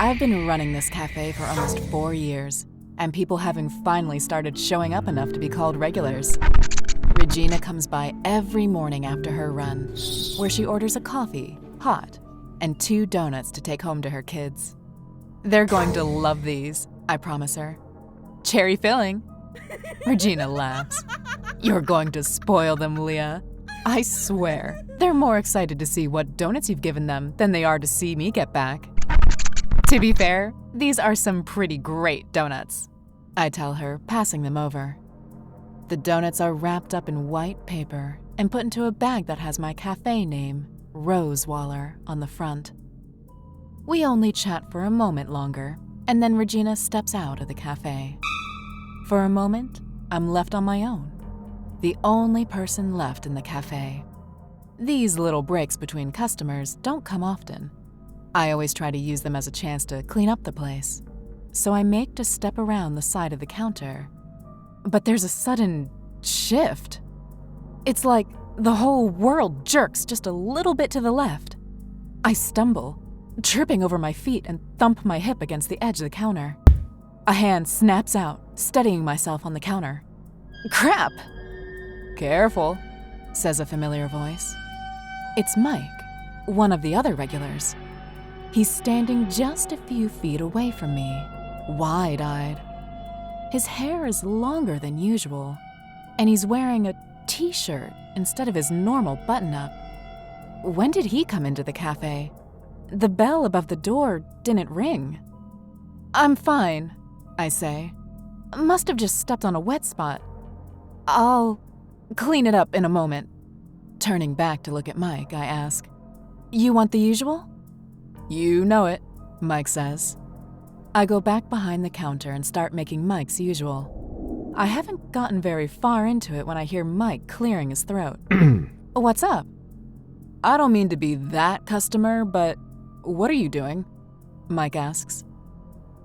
I've been running this cafe for almost 4 years, and people having finally started showing up enough to be called regulars. Regina comes by every morning after her run, where she orders a coffee, hot, and 2 donuts to take home to her kids. They're going to love these, I promise her. Cherry filling. Regina laughs. You're going to spoil them, Leah. I swear, they're more excited to see what donuts you've given them than they are to see me get back. To be fair, these are some pretty great donuts, I tell her, passing them over. The donuts are wrapped up in white paper and put into a bag that has my cafe name, Rosewaller, on the front. We only chat for a moment longer, and then Regina steps out of the cafe. For a moment, I'm left on my own, the only person left in the cafe. These little breaks between customers don't come often. I always try to use them as a chance to clean up the place, so I make to step around the side of the counter. But there's a sudden shift. It's like the whole world jerks just a little bit to the left. I stumble, tripping over my feet and thump my hip against the edge of the counter. A hand snaps out, steadying myself on the counter. Crap! Careful, says a familiar voice. It's Mike, one of the other regulars. He's standing just a few feet away from me, wide-eyed. His hair is longer than usual, and he's wearing a t-shirt instead of his normal button-up. When did he come into the cafe? The bell above the door didn't ring. I'm fine, I say. Must have just stepped on a wet spot. I'll clean it up in a moment. Turning back to look at Mike, I ask, You want the usual? You know it, Mike says. I go back behind the counter and start making Mike's usual. I haven't gotten very far into it when I hear Mike clearing his throat. What's up? I don't mean to be that customer, but what are you doing? Mike asks.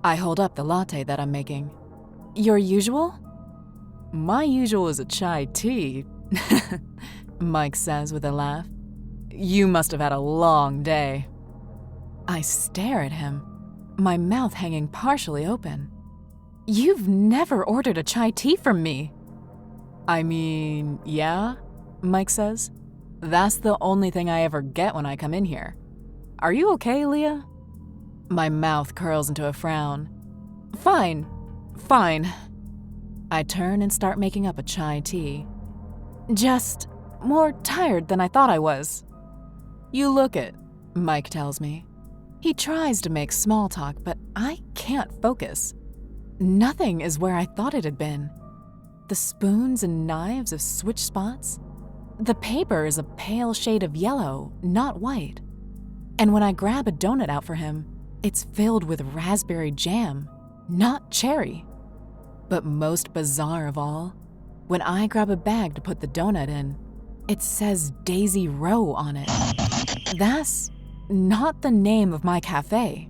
I hold up the latte that I'm making. Your usual? My usual is a chai tea, Mike says with a laugh. You must have had a long day. I stare at him, my mouth hanging partially open. You've never ordered a chai tea from me. I mean, yeah, Mike says. That's the only thing I ever get when I come in here. Are you okay, Leah? My mouth curls into a frown. Fine. I turn and start making up a chai tea. Just more tired than I thought I was. You look it, Mike tells me. He tries to make small talk, but I can't focus. Nothing is where I thought it had been. The spoons and knives have switched spots. The paper is a pale shade of yellow, not white. And when I grab a donut out for him, it's filled with raspberry jam, not cherry. But most bizarre of all, when I grab a bag to put the donut in, it says Daisy Row on it. That's not the name of my cafe.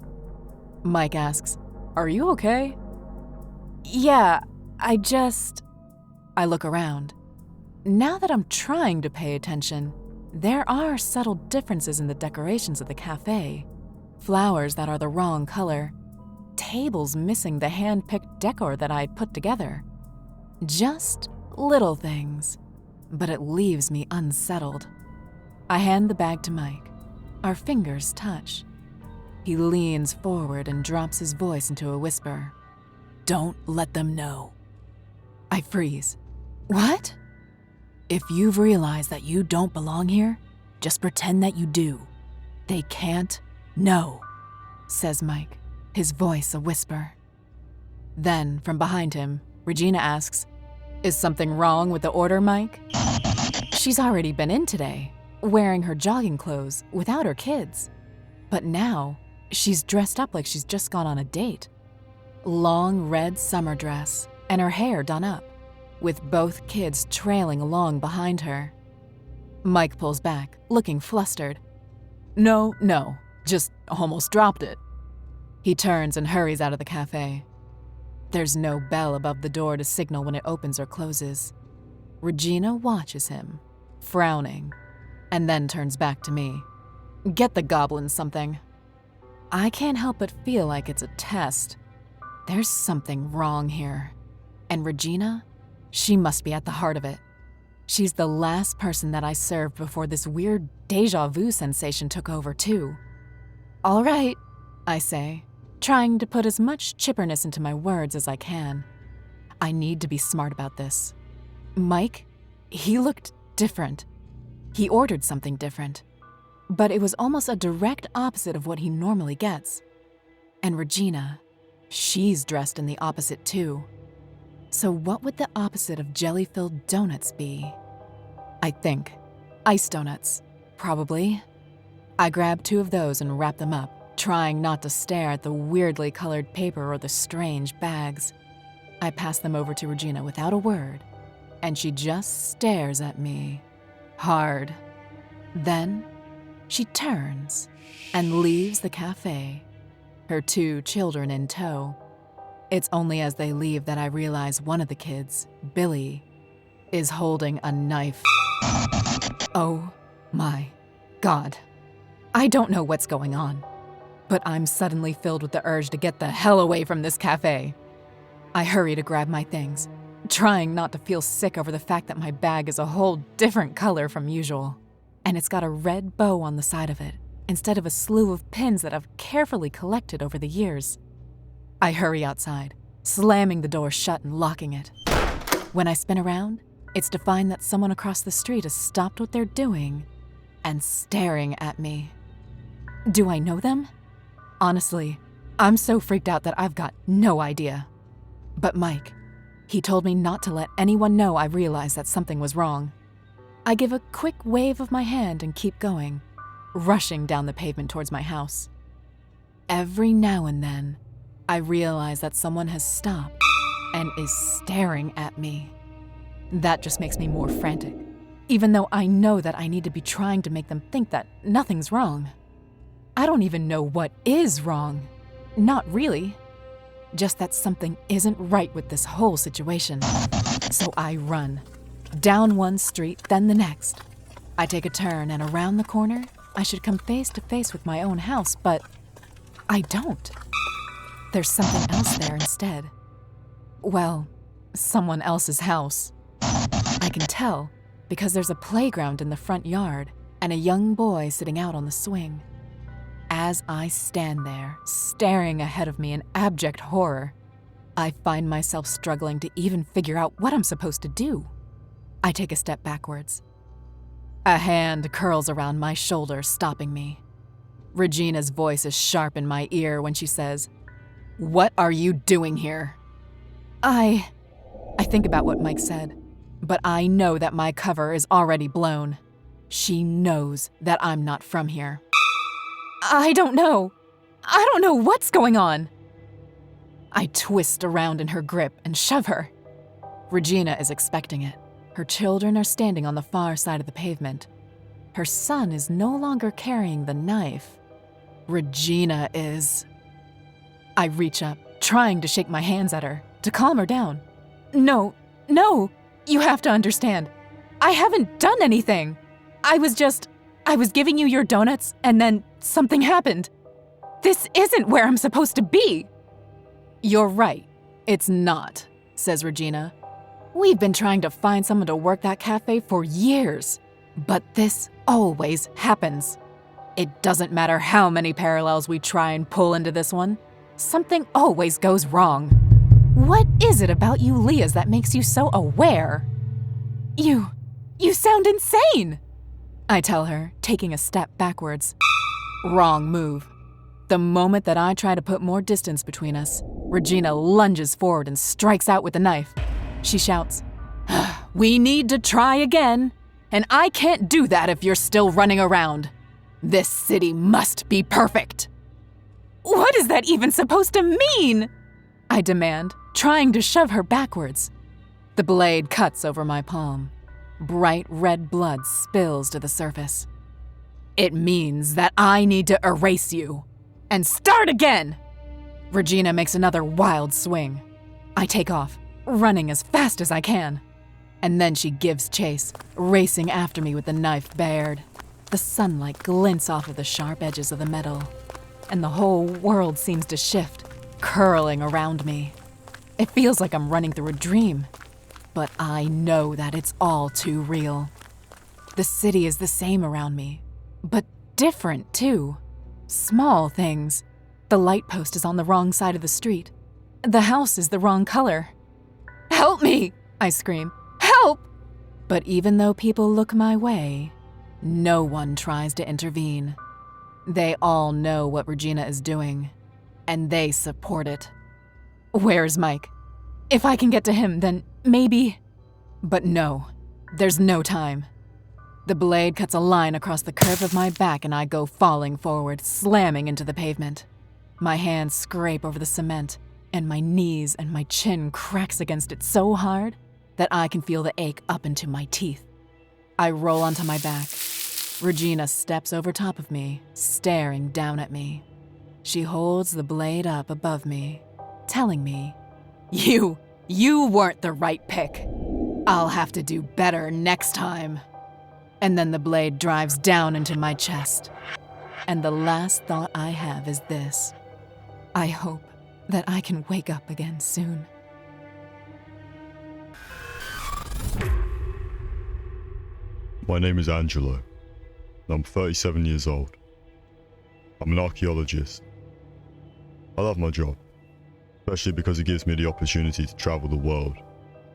Mike asks, Are you okay? Yeah, I look around. Now that I'm trying to pay attention, there are subtle differences in the decorations of the cafe. Flowers that are the wrong color. Tables missing the hand-picked decor that I'd put together. Just little things, but it leaves me unsettled. I hand the bag to Mike. Our fingers touch. He leans forward and drops his voice into a whisper. Don't let them know. I freeze. What? If you've realized that you don't belong here, just pretend that you do. They can't know, says Mike, his voice a whisper. Then, from behind him, Regina asks, Is something wrong with the order, Mike? She's already been in today, wearing her jogging clothes without her kids. But now, she's dressed up like she's just gone on a date. Long red summer dress and her hair done up, with both kids trailing along behind her. Mike pulls back, looking flustered. No, just almost dropped it. He turns and hurries out of the cafe. There's no bell above the door to signal when it opens or closes. Regina watches him, frowning, and then turns back to me. Get the goblin something. I can't help but feel like it's a test. There's something wrong here. And Regina, she must be at the heart of it. She's the last person that I served before this weird déjà vu sensation took over, too. All right, I say, trying to put as much chipperness into my words as I can. I need to be smart about this. Mike, he looked different. He ordered something different. But it was almost a direct opposite of what he normally gets. And Regina, she's dressed in the opposite too. So what would the opposite of jelly-filled donuts be? I think ice donuts, probably. I grab 2 of those and wrap them up, trying not to stare at the weirdly colored paper or the strange bags. I pass them over to Regina without a word, and she just stares at me, hard. Then she turns and leaves the cafe, her 2 children in tow. It's only as they leave that I realize one of the kids, Billy, is holding a knife. Oh my God. I don't know what's going on, but I'm suddenly filled with the urge to get the hell away from this cafe. I hurry to grab my things, trying not to feel sick over the fact that my bag is a whole different color from usual, and it's got a red bow on the side of it, instead of a slew of pins that I've carefully collected over the years. I hurry outside, slamming the door shut and locking it. When I spin around, it's to find that someone across the street has stopped what they're doing and staring at me. Do I know them? Honestly, I'm so freaked out that I've got no idea. But Mike, he told me not to let anyone know I realized that something was wrong. I give a quick wave of my hand and keep going, rushing down the pavement towards my house. Every now and then, I realize that someone has stopped and is staring at me. That just makes me more frantic, even though I know that I need to be trying to make them think that nothing's wrong. I don't even know what is wrong. Not really. Just that something isn't right with this whole situation. So I run. Down one street, then the next. I take a turn, and around the corner, I should come face to face with my own house, but I don't. There's something else there instead. Well, someone else's house. I can tell because there's a playground in the front yard and a young boy sitting out on the swing. As I stand there, staring ahead of me in abject horror, I find myself struggling to even figure out what I'm supposed to do. I take a step backwards. A hand curls around my shoulder, stopping me. Regina's voice is sharp in my ear when she says, "What are you doing here?" I think about what Mike said, but I know that my cover is already blown. She knows that I'm not from here. I don't know what's going on. I twist around in her grip and shove her. Regina is expecting it. Her children are standing on the far side of the pavement. Her son is no longer carrying the knife. Regina is... I reach up, trying to shake my hands at her, to calm her down. No, you have to understand. I haven't done anything. I was giving you your donuts, and then something happened. This isn't where I'm supposed to be. You're right. It's not, says Regina. We've been trying to find someone to work that cafe for years, but this always happens. It doesn't matter how many parallels we try and pull into this one. Something always goes wrong. What is it about you Leahs that makes you so aware? You sound insane, I tell her, taking a step backwards. Wrong move. The moment that I try to put more distance between us, Regina lunges forward and strikes out with the knife. She shouts, "We need to try again, and I can't do that if you're still running around. This city must be perfect." What is that even supposed to mean? I demand, trying to shove her backwards. The blade cuts over my palm. Bright red blood spills to the surface. It means that I need to erase you and start again. Regina makes another wild swing. I take off, running as fast as I can. And then she gives chase, racing after me with the knife bared. The sunlight glints off of the sharp edges of the metal. and the whole world seems to shift, curling around me. It feels like I'm running through a dream, but I know that it's all too real. The city is the same around me, but different too. Small things. The light post is on the wrong side of the street. The house is the wrong color. "Help me!" I scream. "Help!" But even though people look my way, no one tries to intervene. They all know what Regina is doing, and they support it. Where's Mike? If I can get to him, then maybe... But no, there's no time. The blade cuts a line across the curve of my back and I go falling forward, slamming into the pavement. My hands scrape over the cement, and my knees and my chin cracks against it so hard that I can feel the ache up into my teeth. I roll onto my back. Regina steps over top of me, staring down at me. She holds the blade up above me, telling me, You weren't the right pick. I'll have to do better next time." And then the blade drives down into my chest. And the last thought I have is this: I hope that I can wake up again soon. My name is Angelo, and I'm 37 years old. I'm an archaeologist. I love my job, especially because it gives me the opportunity to travel the world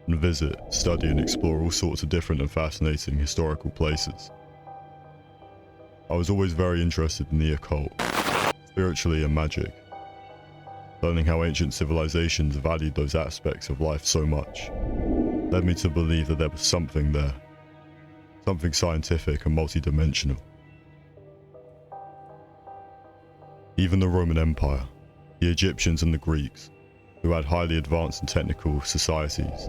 and visit, study and explore all sorts of different and fascinating historical places. I was always very interested in the occult, spiritually and magic. Learning how ancient civilizations valued those aspects of life so much led me to believe that there was something there, something scientific and multidimensional. Even the Roman Empire, the Egyptians and the Greeks, who had highly advanced and technical societies,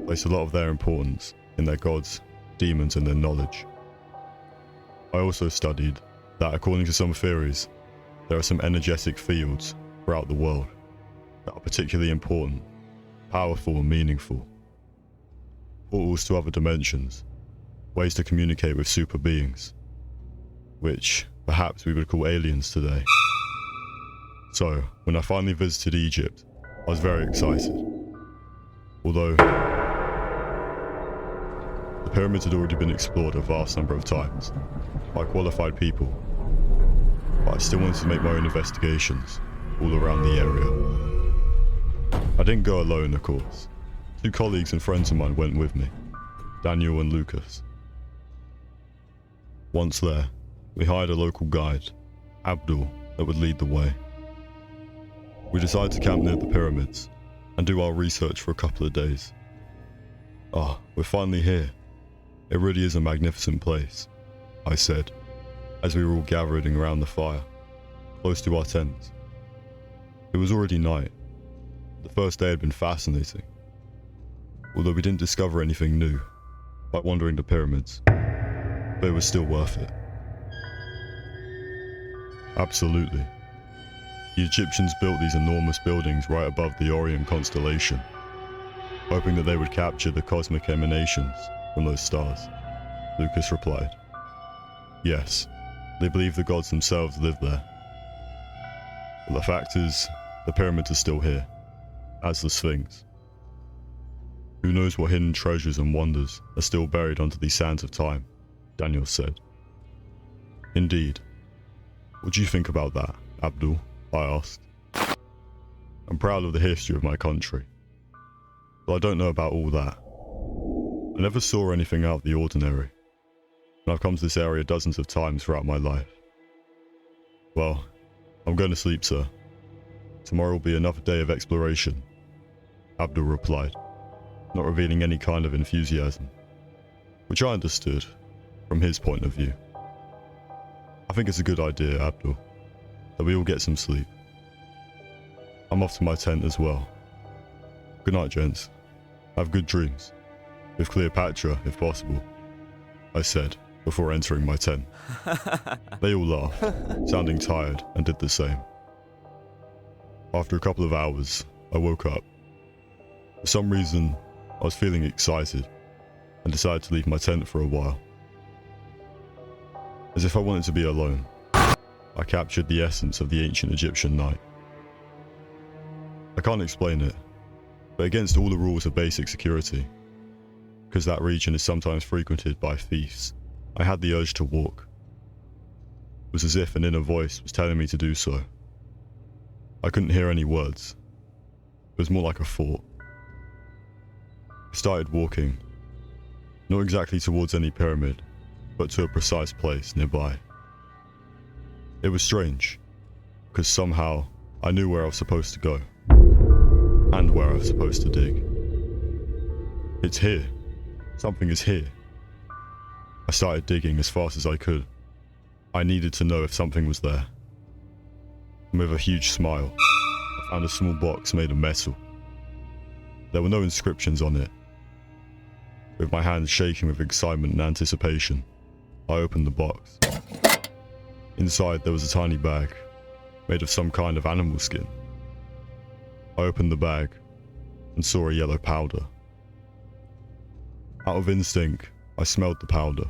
placed a lot of their importance in their gods, demons and their knowledge. I also studied that, according to some theories, there are some energetic fields throughout the world that are particularly important, powerful and meaningful. Portals to other dimensions, ways to communicate with super beings, which perhaps we would call aliens today. So, when I finally visited Egypt, I was very excited. Although the pyramids had already been explored a vast number of times by qualified people, but I still wanted to make my own investigations all around the area. I didn't go alone, of course. 2 colleagues and friends of mine went with me, Daniel and Lucas. Once there, we hired a local guide, Abdul, that would lead the way. We decided to camp near the pyramids and do our research for a couple of days. We're finally here. It really is a magnificent place, I said, as we were all gathering around the fire, close to our tents. It was already night. The first day had been fascinating, although we didn't discover anything new by wandering the pyramids, but it was still worth it. Absolutely. The Egyptians built these enormous buildings right above the Orion constellation, hoping that they would capture the cosmic emanations from those stars. Lucas replied. Yes, they believe the gods themselves live there. But the fact is, the pyramids are still here, as the Sphinx. Who knows what hidden treasures and wonders are still buried under these sands of time, Daniel said. Indeed. What do you think about that, Abdul? I asked. I'm proud of the history of my country, but I don't know about all that. I never saw anything out of the ordinary, and I've come to this area dozens of times throughout my life. Well, I'm going to sleep, sir. Tomorrow will be another day of exploration, Abdul replied, not revealing any kind of enthusiasm, which I understood from his point of view. I think it's a good idea, Abdul, that we all get some sleep. I'm off to my tent as well. Good night, gents. Have good dreams. With Cleopatra, if possible, I said before entering my tent. They all laughed, sounding tired, and did the same. After a couple of hours, I woke up. For some reason, I was feeling excited and decided to leave my tent for a while. As if I wanted to be alone, I I captured the essence of the ancient Egyptian night. I can't explain it, but against all the rules of basic security, because that region is sometimes frequented by thieves, I had the urge to walk. It was as if an inner voice was telling me to do so. I couldn't hear any words. It was more like a thought. I started walking, not exactly towards any pyramid, but to a precise place nearby. It was strange, because somehow I knew where I was supposed to go, and where I was supposed to dig. It's here. Something is here. I started digging as fast as I could. I needed to know if something was there. And with a huge smile, I found a small box made of metal. There were no inscriptions on it. With my hands shaking with excitement and anticipation, I opened the box. Inside there was a tiny bag, made of some kind of animal skin. I opened the bag and saw a yellow powder. Out of instinct, I smelled the powder,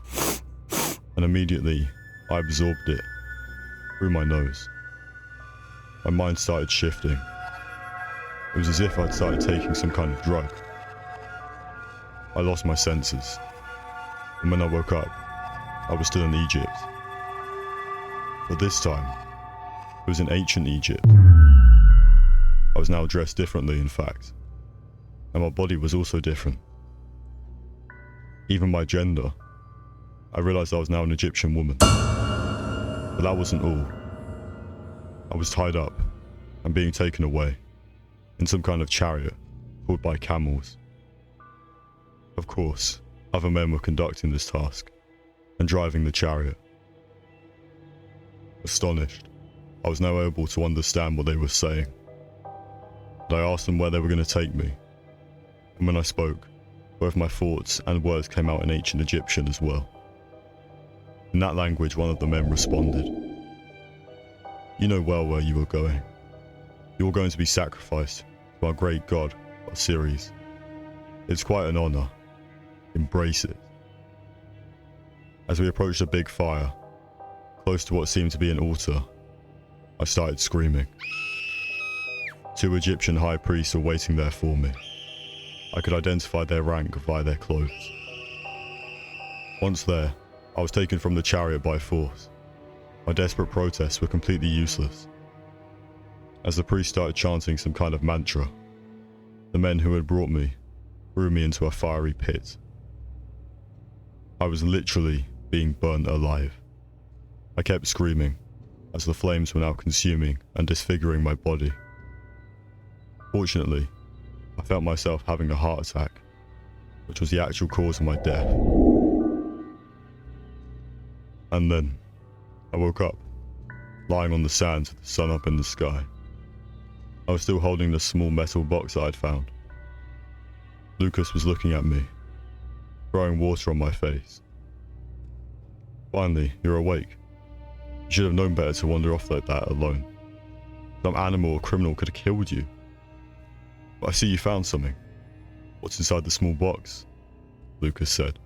and immediately I absorbed it through my nose. My mind started shifting. It was as if I'd started taking some kind of drug. I lost my senses, and when I woke up, I was still in Egypt. But this time, it was in ancient Egypt. I was now dressed differently, in fact, and my body was also different. Even my gender. I realized I was now an Egyptian woman. But that wasn't all. I was tied up and being taken away in some kind of chariot pulled by camels. Of course, other men were conducting this task and driving the chariot. Astonished, I was now able to understand what they were saying. And I asked them where they were going to take me. And when I spoke, both my thoughts and words came out in ancient Egyptian as well. In that language, one of the men responded, "You know well where you are going. You are going to be sacrificed to our great god, Osiris. It's quite an honor. Embrace it." As we approached a big fire, close to what seemed to be an altar, I started screaming. 2 Egyptian high priests were waiting there for me. I could identify their rank via their clothes. Once there, I was taken from the chariot by force. My desperate protests were completely useless. As the priest started chanting some kind of mantra, the men who had brought me threw me into a fiery pit. I was literally being burnt alive. I kept screaming as the flames were now consuming and disfiguring my body. Fortunately, I felt myself having a heart attack, which was the actual cause of my death. And then, I woke up, lying on the sand with the sun up in the sky. I was still holding the small metal box I'd found. Lucas was looking at me, throwing water on my face. "Finally, you're awake. You should have known better to wander off like that alone. Some animal or criminal could have killed you. But I see you found something. What's inside the small box?" Lucas said.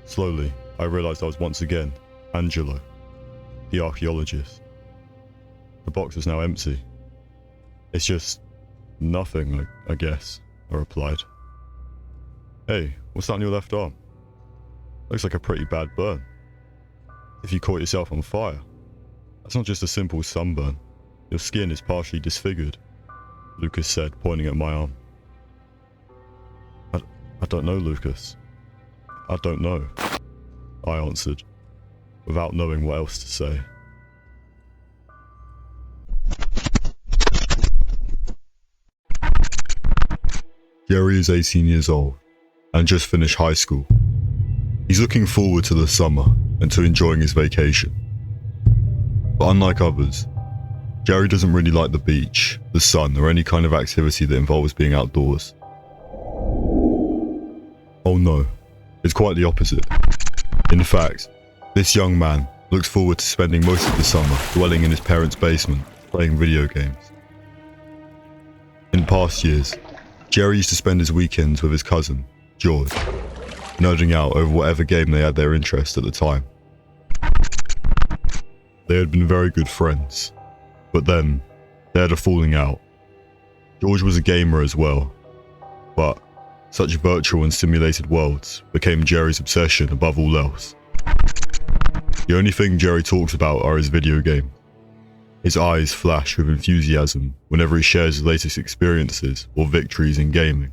Slowly, I realized I was once again Angelo, the archaeologist. The box was now empty. "It's just nothing, I guess," I replied. "Hey, what's that on your left arm? Looks like a pretty bad burn. If you caught yourself on fire. That's not just a simple sunburn. Your skin is partially disfigured," Lucas said, pointing at my arm. I don't know, Lucas. I don't know," I answered, without knowing what else to say. Jerry is 18 years old and just finished high school. He's looking forward to the summer and to enjoying his vacation. But unlike others, Jerry doesn't really like the beach, the sun, or any kind of activity that involves being outdoors. Oh no, it's quite the opposite. In fact, this young man looks forward to spending most of the summer dwelling in his parents' basement, playing video games. In past years, Jerry used to spend his weekends with his cousin, George, nerding out over whatever game they had their interest at the time. They had been very good friends, but then they had a falling out. George was a gamer as well, but such virtual and simulated worlds became Jerry's obsession above all else. The only thing Jerry talks about are his video games. His eyes flash with enthusiasm whenever he shares his latest experiences or victories in gaming.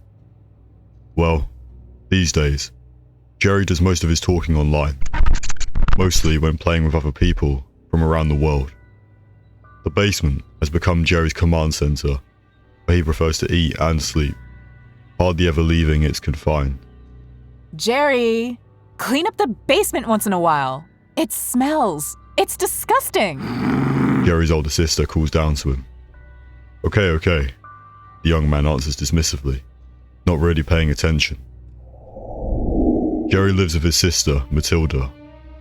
Well, these days, Jerry does most of his talking online, mostly when playing with other people from around the world. The basement has become Jerry's command center, where he prefers to eat and sleep, hardly ever leaving its confines. Jerry, clean up the basement once in a while. It smells. It's disgusting. Jerry's older sister calls down to him. Okay, the young man answers dismissively, not really paying attention. Jerry lives with his sister, Matilda,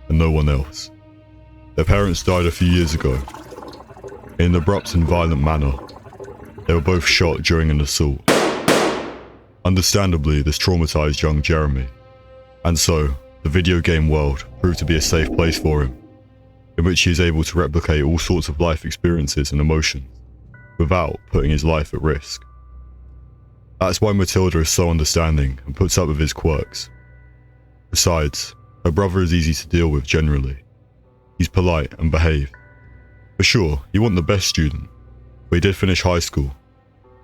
and no one else. Their parents died a few years ago. In an abrupt and violent manner, they were both shot during an assault. Understandably, this traumatized young Jeremy, and so the video game world proved to be a safe place for him, in which he is able to replicate all sorts of life experiences and emotions, without putting his life at risk. That's why Matilda is so understanding and puts up with his quirks. Besides, her brother is easy to deal with generally. He's polite and behaved. For sure, he wasn't the best student, but he did finish high school,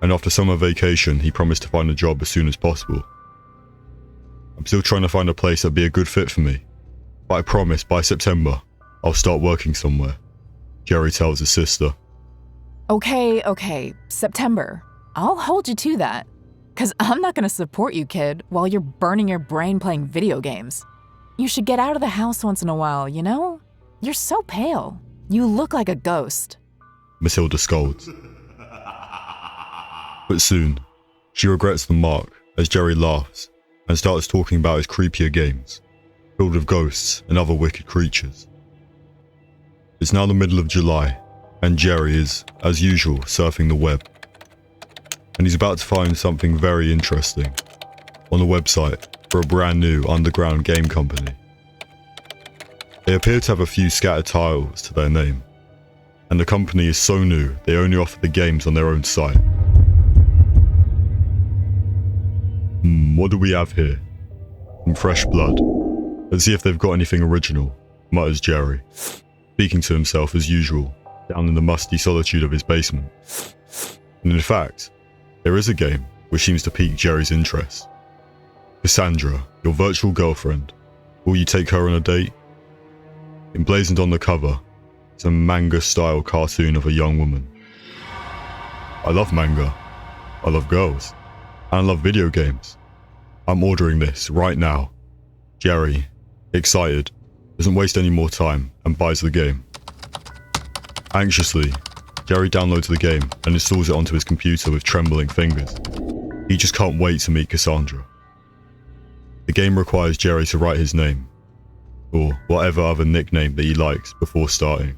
and after summer vacation he promised to find a job as soon as possible. I'm still trying to find a place that'd be a good fit for me, but I promise by September I'll start working somewhere, Jerry tells his sister. Okay, September. I'll hold you to that. 'Cause I'm not gonna support you, kid, while you're burning your brain playing video games. You should get out of the house once in a while, you know? You're so pale. You look like a ghost. Matilda scolds. But soon, she regrets the mark as Jerry laughs and starts talking about his creepier games, filled with ghosts and other wicked creatures. It's now the middle of July, and Jerry is, as usual, surfing the web. And he's about to find something very interesting on the website for a brand new underground game company. They appear to have a few scattered titles to their name, and the company is so new they only offer the games on their own site. What do we have here? Some fresh blood. Let's see if they've got anything original, mutters Jerry, speaking to himself as usual, down in the musty solitude of his basement. And in fact, there is a game which seems to pique Jerry's interest. Cassandra, your virtual girlfriend. Will you take her on a date? Emblazoned on the cover is a manga-style cartoon of a young woman. I love manga. I love girls. And I love video games. I'm ordering this right now. Jerry, excited, doesn't waste any more time and buys the game. Anxiously, Jerry downloads the game and installs it onto his computer with trembling fingers. He just can't wait to meet Cassandra. The game requires Jerry to write his name, or whatever other nickname that he likes before starting.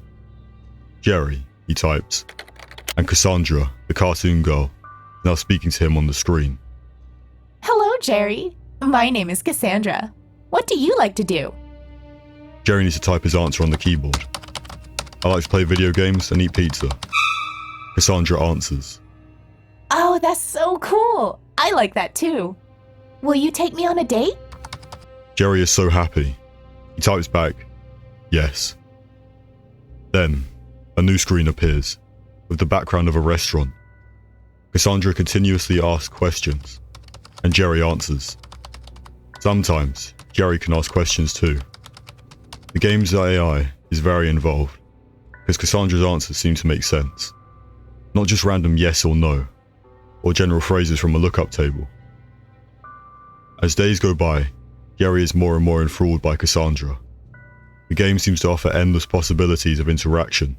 Jerry, he types, and Cassandra, the cartoon girl, is now speaking to him on the screen. Hello, Jerry. My name is Cassandra. What do you like to do? Jerry needs to type his answer on the keyboard. I like to play video games and eat pizza. Cassandra answers. Oh, that's so cool. I like that too. Will you take me on a date? Jerry is so happy. He types back, yes. Then, a new screen appears, with the background of a restaurant. Cassandra continuously asks questions, and Jerry answers. Sometimes, Jerry can ask questions too. The game's AI is very involved, because Cassandra's answers seem to make sense. Not just random yes or no, or general phrases from a lookup table. As days go by, Jerry is more and more enthralled by Cassandra. The game seems to offer endless possibilities of interaction,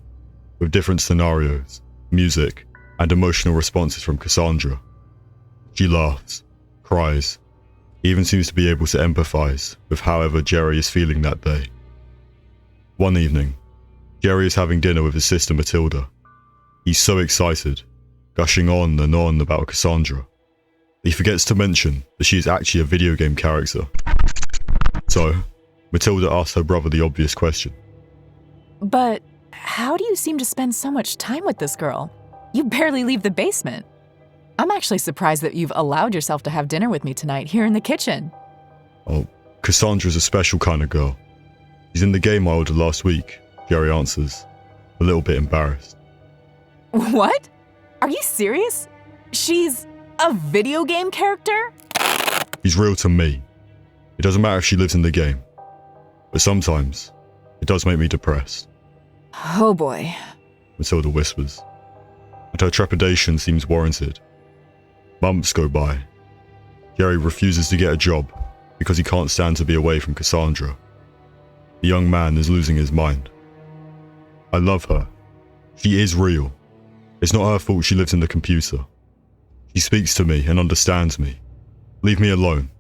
with different scenarios, music, and emotional responses from Cassandra. She laughs, cries, even seems to be able to empathize with however Jerry is feeling that day. One evening, Jerry is having dinner with his sister Matilda. He's so excited, gushing on and on about Cassandra. He forgets to mention that she is actually a video game character. So, Matilda asks her brother the obvious question. But How do you seem to spend so much time with this girl? You barely leave the basement. I'm actually surprised that you've allowed yourself to have dinner with me tonight here in the kitchen. Oh, Cassandra's a special kind of girl. She's in the game I ordered last week, Jerry answers, a little bit embarrassed. What? Are you serious? She's a video game character? She's real to me. It doesn't matter if she lives in the game. But sometimes, it does make me depressed, Oh boy. Matilda whispers, and her trepidation seems warranted. Months go by. Jerry refuses to get a job because he can't stand to be away from Cassandra. The young man is losing his mind. I love her. She is real. It's not her fault she lives in the computer. She speaks to me and understands me. Leave me alone,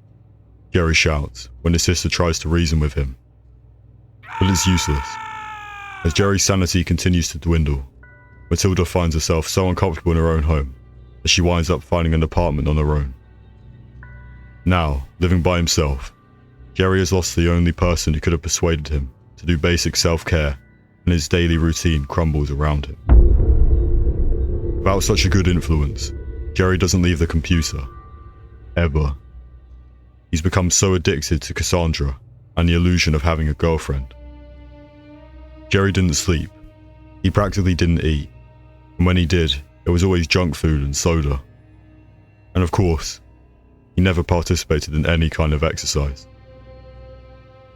Jerry shouts when his sister tries to reason with him. But it's useless. As Jerry's sanity continues to dwindle, Matilda finds herself so uncomfortable in her own home that she winds up finding an apartment on her own. Now, living by himself, Jerry has lost the only person who could have persuaded him to do basic self-care, and his daily routine crumbles around him. Without such a good influence, Jerry doesn't leave the computer. Ever. He's become so addicted to Cassandra and the illusion of having a girlfriend. Jerry didn't sleep. He practically didn't eat. And when he did, it was always junk food and soda. And of course, he never participated in any kind of exercise.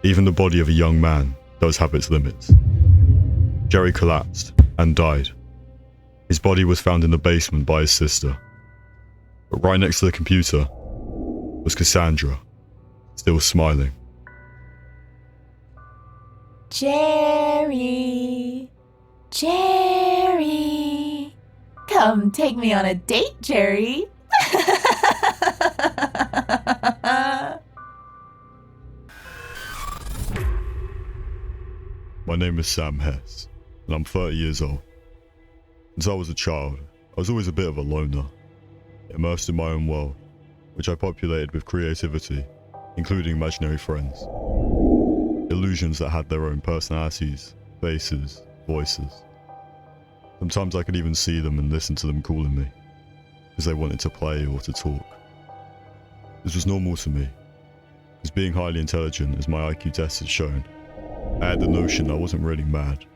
Even the body of a young man does have its limits. Jerry collapsed and died. His body was found in the basement by his sister. But right next to the computer was Cassandra, still smiling. Jerry, Jerry, come take me on a date, Jerry. My name is Sam Hess, and I'm 30 years old. Since I was a child, I was always a bit of a loner, immersed in my own world, which I populated with creativity, including imaginary friends. Illusions that had their own personalities, faces, voices. Sometimes I could even see them and listen to them calling me, because they wanted to play or to talk. This was normal to me, as being highly intelligent as my IQ test had shown, I had the notion I wasn't really mad,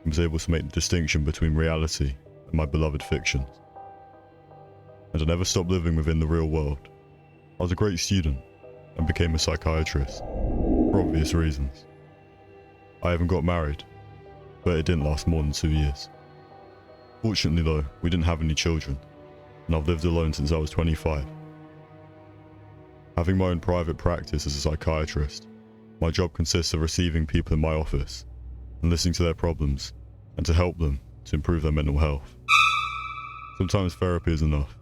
and was able to make the distinction between reality and my beloved fictions. And I never stopped living within the real world. I was a great student, and became a psychiatrist, for obvious reasons. I even got married, but it didn't last more than 2 years. Fortunately though, we didn't have any children, and I've lived alone since I was 25. Having my own private practice as a psychiatrist, my job consists of receiving people in my office, and listening to their problems, and to help them to improve their mental health. Sometimes therapy is enough,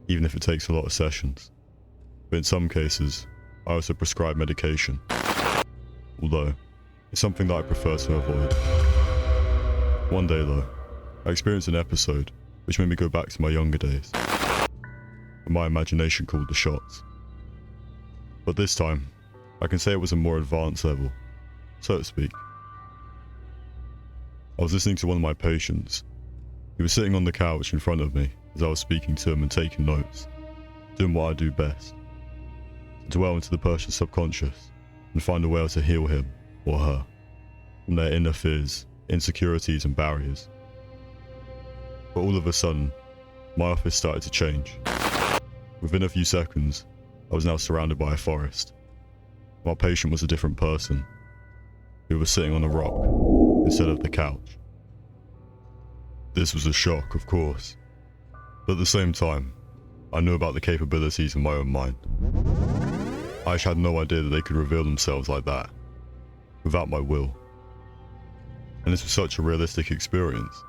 even if it takes a lot of sessions, but in some cases, I also prescribe medication, although it's something that I prefer to avoid. One day though, I experienced an episode which made me go back to my younger days, when my imagination called the shots. But this time, I can say it was a more advanced level, so to speak. I was listening to one of my patients. He was sitting on the couch in front of me as I was speaking to him and taking notes, doing what I do best. To dwell into the person's subconscious and find a way to heal him or her from their inner fears, insecurities and barriers. But all of a sudden, my office started to change. Within a few seconds, I was now surrounded by a forest. My patient was a different person, who was sitting on a rock instead of the couch. This was a shock, of course, but at the same time, I knew about the capabilities of my own mind. I had no idea that they could reveal themselves like that, without my will. And this was such a realistic experience.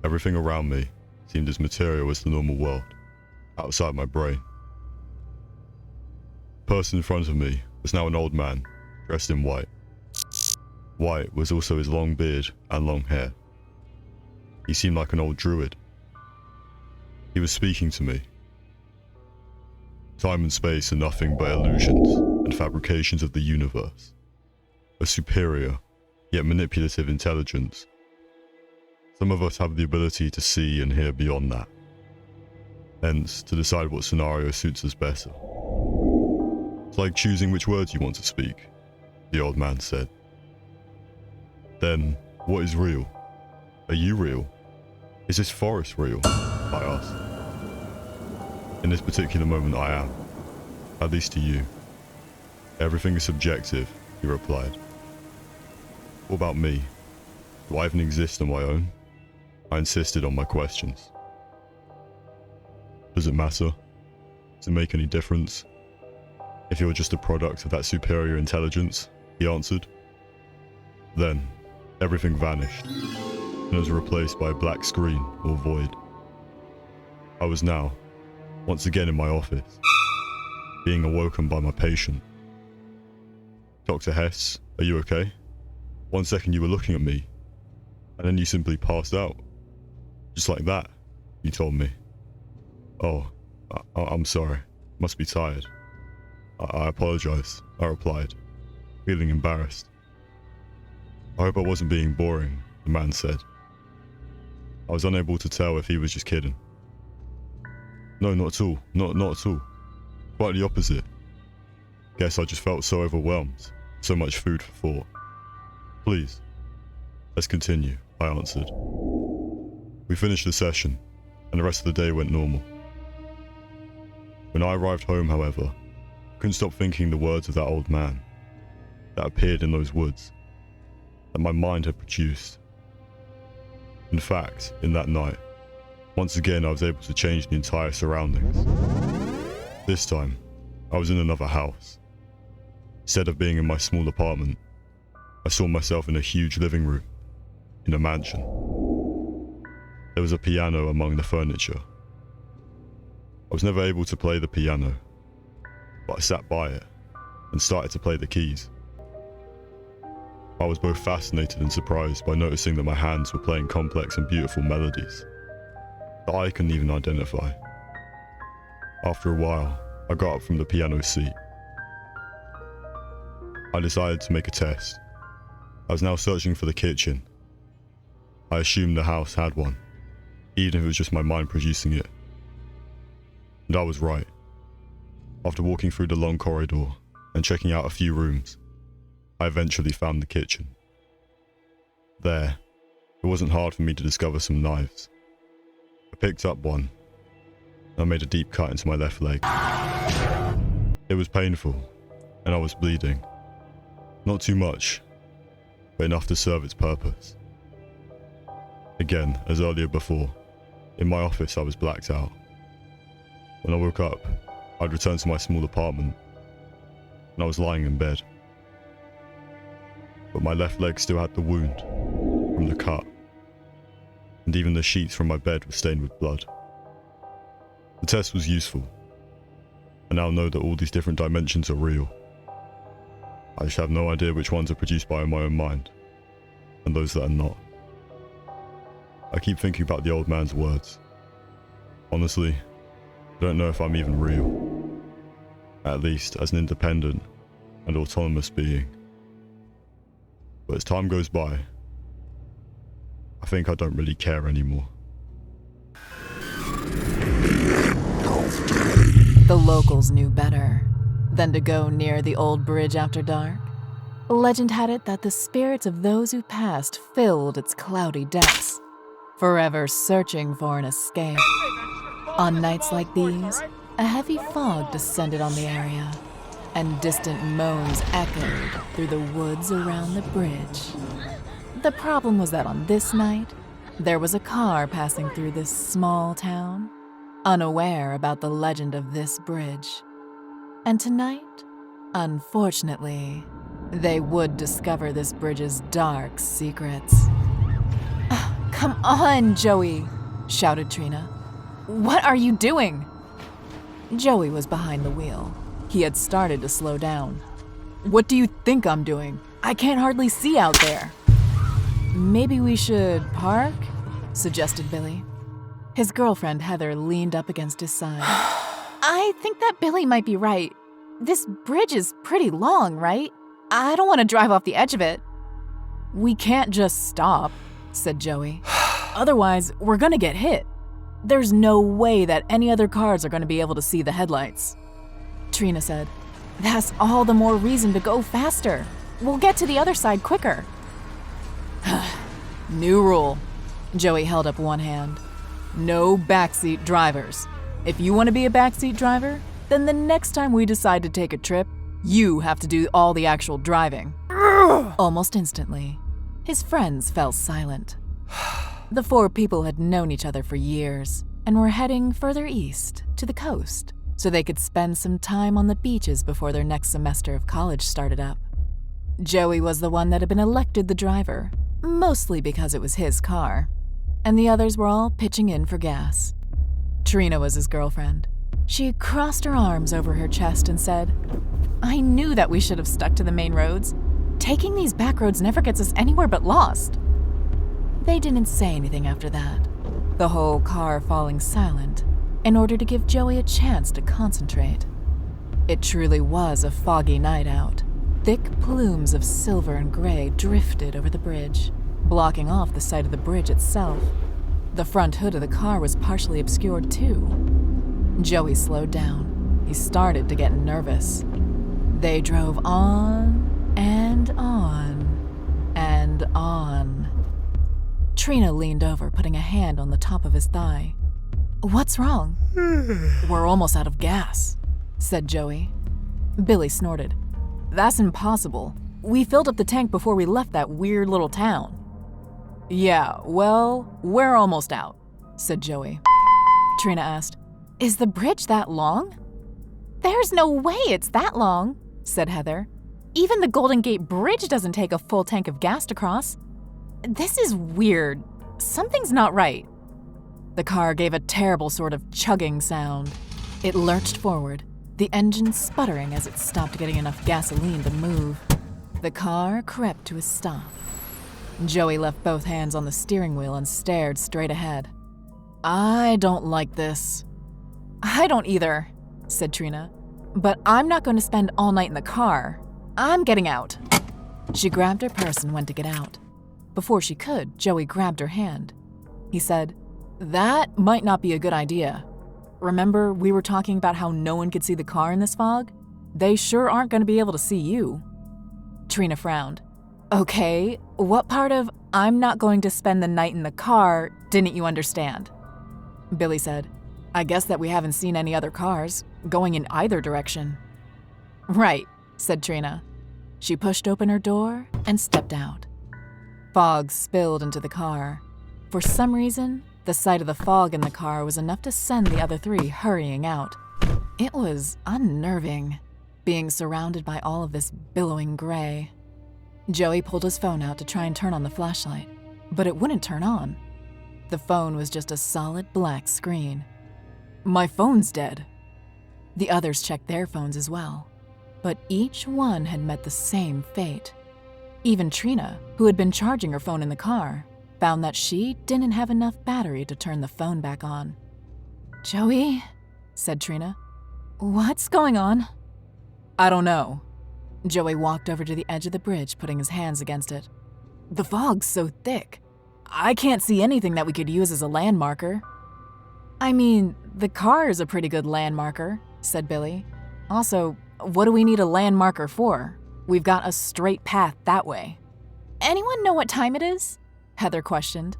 Everything around me seemed as material as the normal world, outside my brain. The person in front of me was now an old man, dressed in white. White was also his long beard and long hair. He seemed like an old druid. He was speaking to me. Time and space are nothing but illusions and fabrications of the universe. A superior, yet manipulative intelligence. Some of us have the ability to see and hear beyond that, hence to decide what scenario suits us better. It's like choosing which words you want to speak, the old man said. Then, what is real? Are you real? Is this forest real? I asked. In this particular moment I am, at least to you. Everything is subjective, he replied. What about me? Do I even exist on my own? I insisted on my questions. Does it matter? Does it make any difference? If you're just a product of that superior intelligence, he answered. Then, everything vanished, and was replaced by a black screen or void. I was now, once again in my office, being awoken by my patient. Dr. Hess, are you okay? 1 second you were looking at me, and then you simply passed out. Just like that, you told me. Oh, I'm sorry. Must be tired. I apologize, I replied, feeling embarrassed. I hope I wasn't being boring, the man said. I was unable to tell if he was just kidding. No, not at all. Not at all. Quite the opposite. Guess I just felt so overwhelmed. So much food for thought. Please, let's continue, I answered. We finished the session, and the rest of the day went normal. When I arrived home, however, I couldn't stop thinking the words of that old man that appeared in those woods, that my mind had produced. In fact, in that night, once again I was able to change the entire surroundings. This time, I was in another house. Instead of being in my small apartment, I saw myself in a huge living room, in a mansion. There was a piano among the furniture. I was never able to play the piano, but I sat by it and started to play the keys. I was both fascinated and surprised by noticing that my hands were playing complex and beautiful melodies that I couldn't even identify. After a while, I got up from the piano seat. I decided to make a test. I was now searching for the kitchen. I assumed the house had one, even if it was just my mind producing it. And I was right. After walking through the long corridor and checking out a few rooms, I eventually found the kitchen. There, it wasn't hard for me to discover some knives. I picked up one, and I made a deep cut into my left leg. It was painful, and I was bleeding. Not too much, but enough to serve its purpose. Again, as earlier before, in my office I was blacked out. When I woke up, I'd returned to my small apartment, and I was lying in bed. But my left leg still had the wound from the cut, and even the sheets from my bed were stained with blood. The test was useful. I now know that all these different dimensions are real. I just have no idea which ones are produced by my own mind, and those that are not. I keep thinking about the old man's words. Honestly, I don't know if I'm even real. At least as an independent and autonomous being. But as time goes by, I think I don't really care anymore. The locals knew better than to go near the old bridge after dark. Legend had it that the spirits of those who passed filled its cloudy depths, forever searching for an escape. On nights like these, a heavy fog descended on the area, and distant moans echoed through the woods around the bridge. The problem was that on this night, there was a car passing through this small town, unaware about the legend of this bridge. And tonight, unfortunately, they would discover this bridge's dark secrets. "Come on, Joey," shouted Trina. "What are you doing?" Joey was behind the wheel. He had started to slow down. "What do you think I'm doing? I can't hardly see out there." "Maybe we should park?" suggested Billy. His girlfriend Heather leaned up against his side. "I think that Billy might be right. This bridge is pretty long, right? I don't want to drive off the edge of it." We can't just stop, said Joey. Otherwise, we're gonna get hit. There's no way that any other cars are gonna be able to see the headlights. Trina said, That's all the more reason to go faster. We'll get to the other side quicker. New rule. Joey held up one hand. No backseat drivers. If you want to be a backseat driver, then the next time we decide to take a trip, you have to do all the actual driving. Almost instantly, his friends fell silent. The four people had known each other for years and were heading further east to the coast so they could spend some time on the beaches before their next semester of college started up. Joey was the one that had been elected the driver, mostly because it was his car, and the others were all pitching in for gas. Trina was his girlfriend. She crossed her arms over her chest and said, I knew that we should have stuck to the main roads. Taking these back roads never gets us anywhere but lost. They didn't say anything after that, the whole car falling silent in order to give Joey a chance to concentrate. It truly was a foggy night out. Thick plumes of silver and gray drifted over the bridge, blocking off the sight of the bridge itself. The front hood of the car was partially obscured too. Joey slowed down. He started to get nervous. They drove on and on and on. Trina leaned over, putting a hand on the top of his thigh. What's wrong? We're almost out of gas, said Joey. Billy snorted. That's impossible. We filled up the tank before we left that weird little town. Yeah, well, we're almost out, said Joey. Trina asked, Is the bridge that long? There's no way it's that long, said Heather. Even the Golden Gate Bridge doesn't take a full tank of gas to cross. This is weird. Something's not right. The car gave a terrible sort of chugging sound. It lurched forward, the engine sputtering as it stopped getting enough gasoline to move. The car crept to a stop. Joey left both hands on the steering wheel and stared straight ahead. I don't like this. I don't either, said Trina. But I'm not going to spend all night in the car. I'm getting out. She grabbed her purse and went to get out. Before she could, Joey grabbed her hand. He said, That might not be a good idea. Remember, we were talking about how no one could see the car in this fog? They sure aren't going to be able to see you. Trina frowned. Okay, what part of I'm not going to spend the night in the car didn't you understand? Billy said, I guess that we haven't seen any other cars going in either direction. Right, said Trina. She pushed open her door and stepped out. Fog spilled into the car. For some reason, the sight of the fog in the car was enough to send the other three hurrying out. It was unnerving, being surrounded by all of this billowing gray. Joey pulled his phone out to try and turn on the flashlight, but it wouldn't turn on. The phone was just a solid black screen. My phone's dead. The others checked their phones as well, but each one had met the same fate. Even Trina, who had been charging her phone in the car, found that she didn't have enough battery to turn the phone back on. Joey, said Trina, what's going on? I don't know. Joey walked over to the edge of the bridge, putting his hands against it. The fog's so thick. I can't see anything that we could use as a landmarker. I mean, the car is a pretty good landmarker, said Billy. Also, what do we need a landmarker for? We've got a straight path that way. Anyone know what time it is? Heather questioned.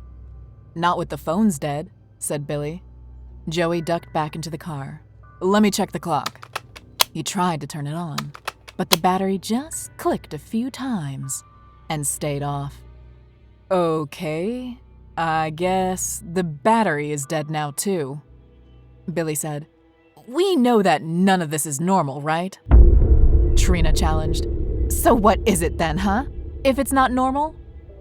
Not with the phone's dead, said Billy. Joey ducked back into the car. Let me check the clock. He tried to turn it on, but the battery just clicked a few times and stayed off. Okay, I guess the battery is dead now too, Billy said. We know that none of this is normal, right? Trina challenged. So what is it then, huh? If it's not normal?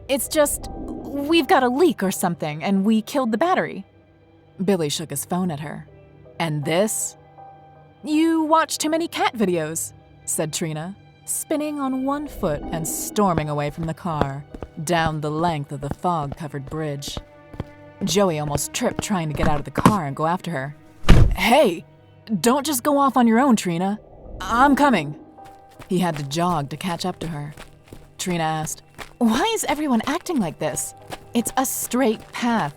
It's just, we've got a leak or something and we killed the battery. Billy shook his phone at her. And this? You watch too many cat videos, said Trina, spinning on one foot and storming away from the car, down the length of the fog-covered bridge. Joey almost tripped trying to get out of the car and go after her. Hey, don't just go off on your own, Trina. I'm coming. He had to jog to catch up to her. Trina asked, Why is everyone acting like this? It's a straight path.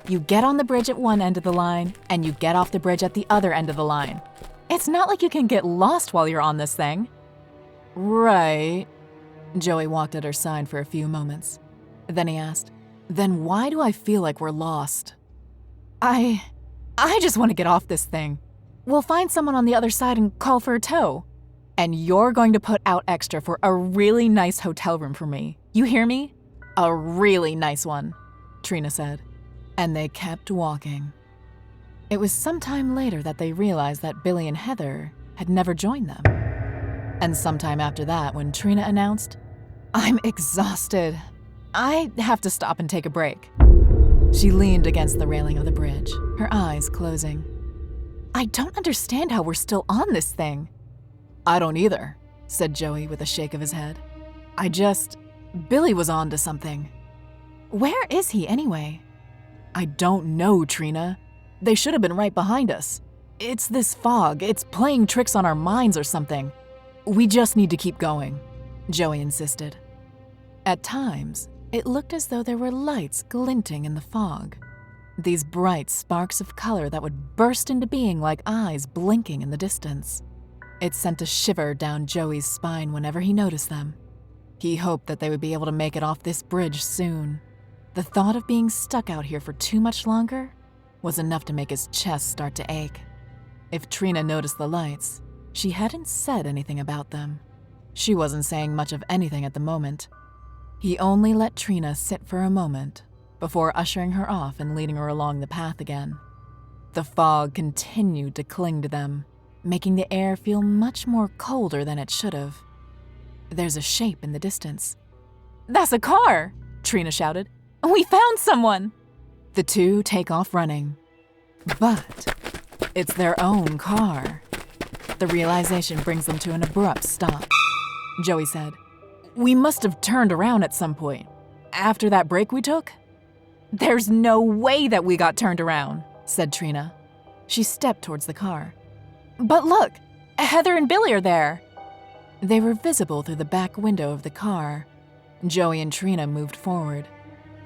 You get on the bridge at one end of the line, and you get off the bridge at the other end of the line. It's not like you can get lost while you're on this thing. Right. Joey walked at her side for a few moments. Then he asked, "Then why do I feel like we're lost?" I just want to get off this thing. We'll find someone on the other side and call for a tow. And you're going to put out extra for a really nice hotel room for me. You hear me? A really nice one," Trina said. And they kept walking. It was sometime later that they realized that Billy and Heather had never joined them. And sometime after that when Trina announced, "I'm exhausted. I have to stop and take a break." She leaned against the railing of the bridge, her eyes closing. "I don't understand how we're still on this thing." "I don't either," said Joey with a shake of his head. Billy was on to something." "Where is he anyway?" "I don't know, Trina. They should have been right behind us. It's this fog. It's playing tricks on our minds or something. We just need to keep going," Joey insisted. At times, it looked as though there were lights glinting in the fog. These bright sparks of color that would burst into being like eyes blinking in the distance. It sent a shiver down Joey's spine whenever he noticed them. He hoped that they would be able to make it off this bridge soon. The thought of being stuck out here for too much longer was enough to make his chest start to ache. If Trina noticed the lights, she hadn't said anything about them. She wasn't saying much of anything at the moment. He only let Trina sit for a moment before ushering her off and leading her along the path again. The fog continued to cling to them, making the air feel much more colder than it should have. There's a shape in the distance. "That's a car!" Trina shouted. "We found someone!" The two take off running. But it's their own car. The realization brings them to an abrupt stop. Joey said, "We must have turned around at some point. After that break we took?" "There's no way that we got turned around," said Trina. She stepped towards the car. "But look, Heather and Billy are there." They were visible through the back window of the car. Joey and Trina moved forward.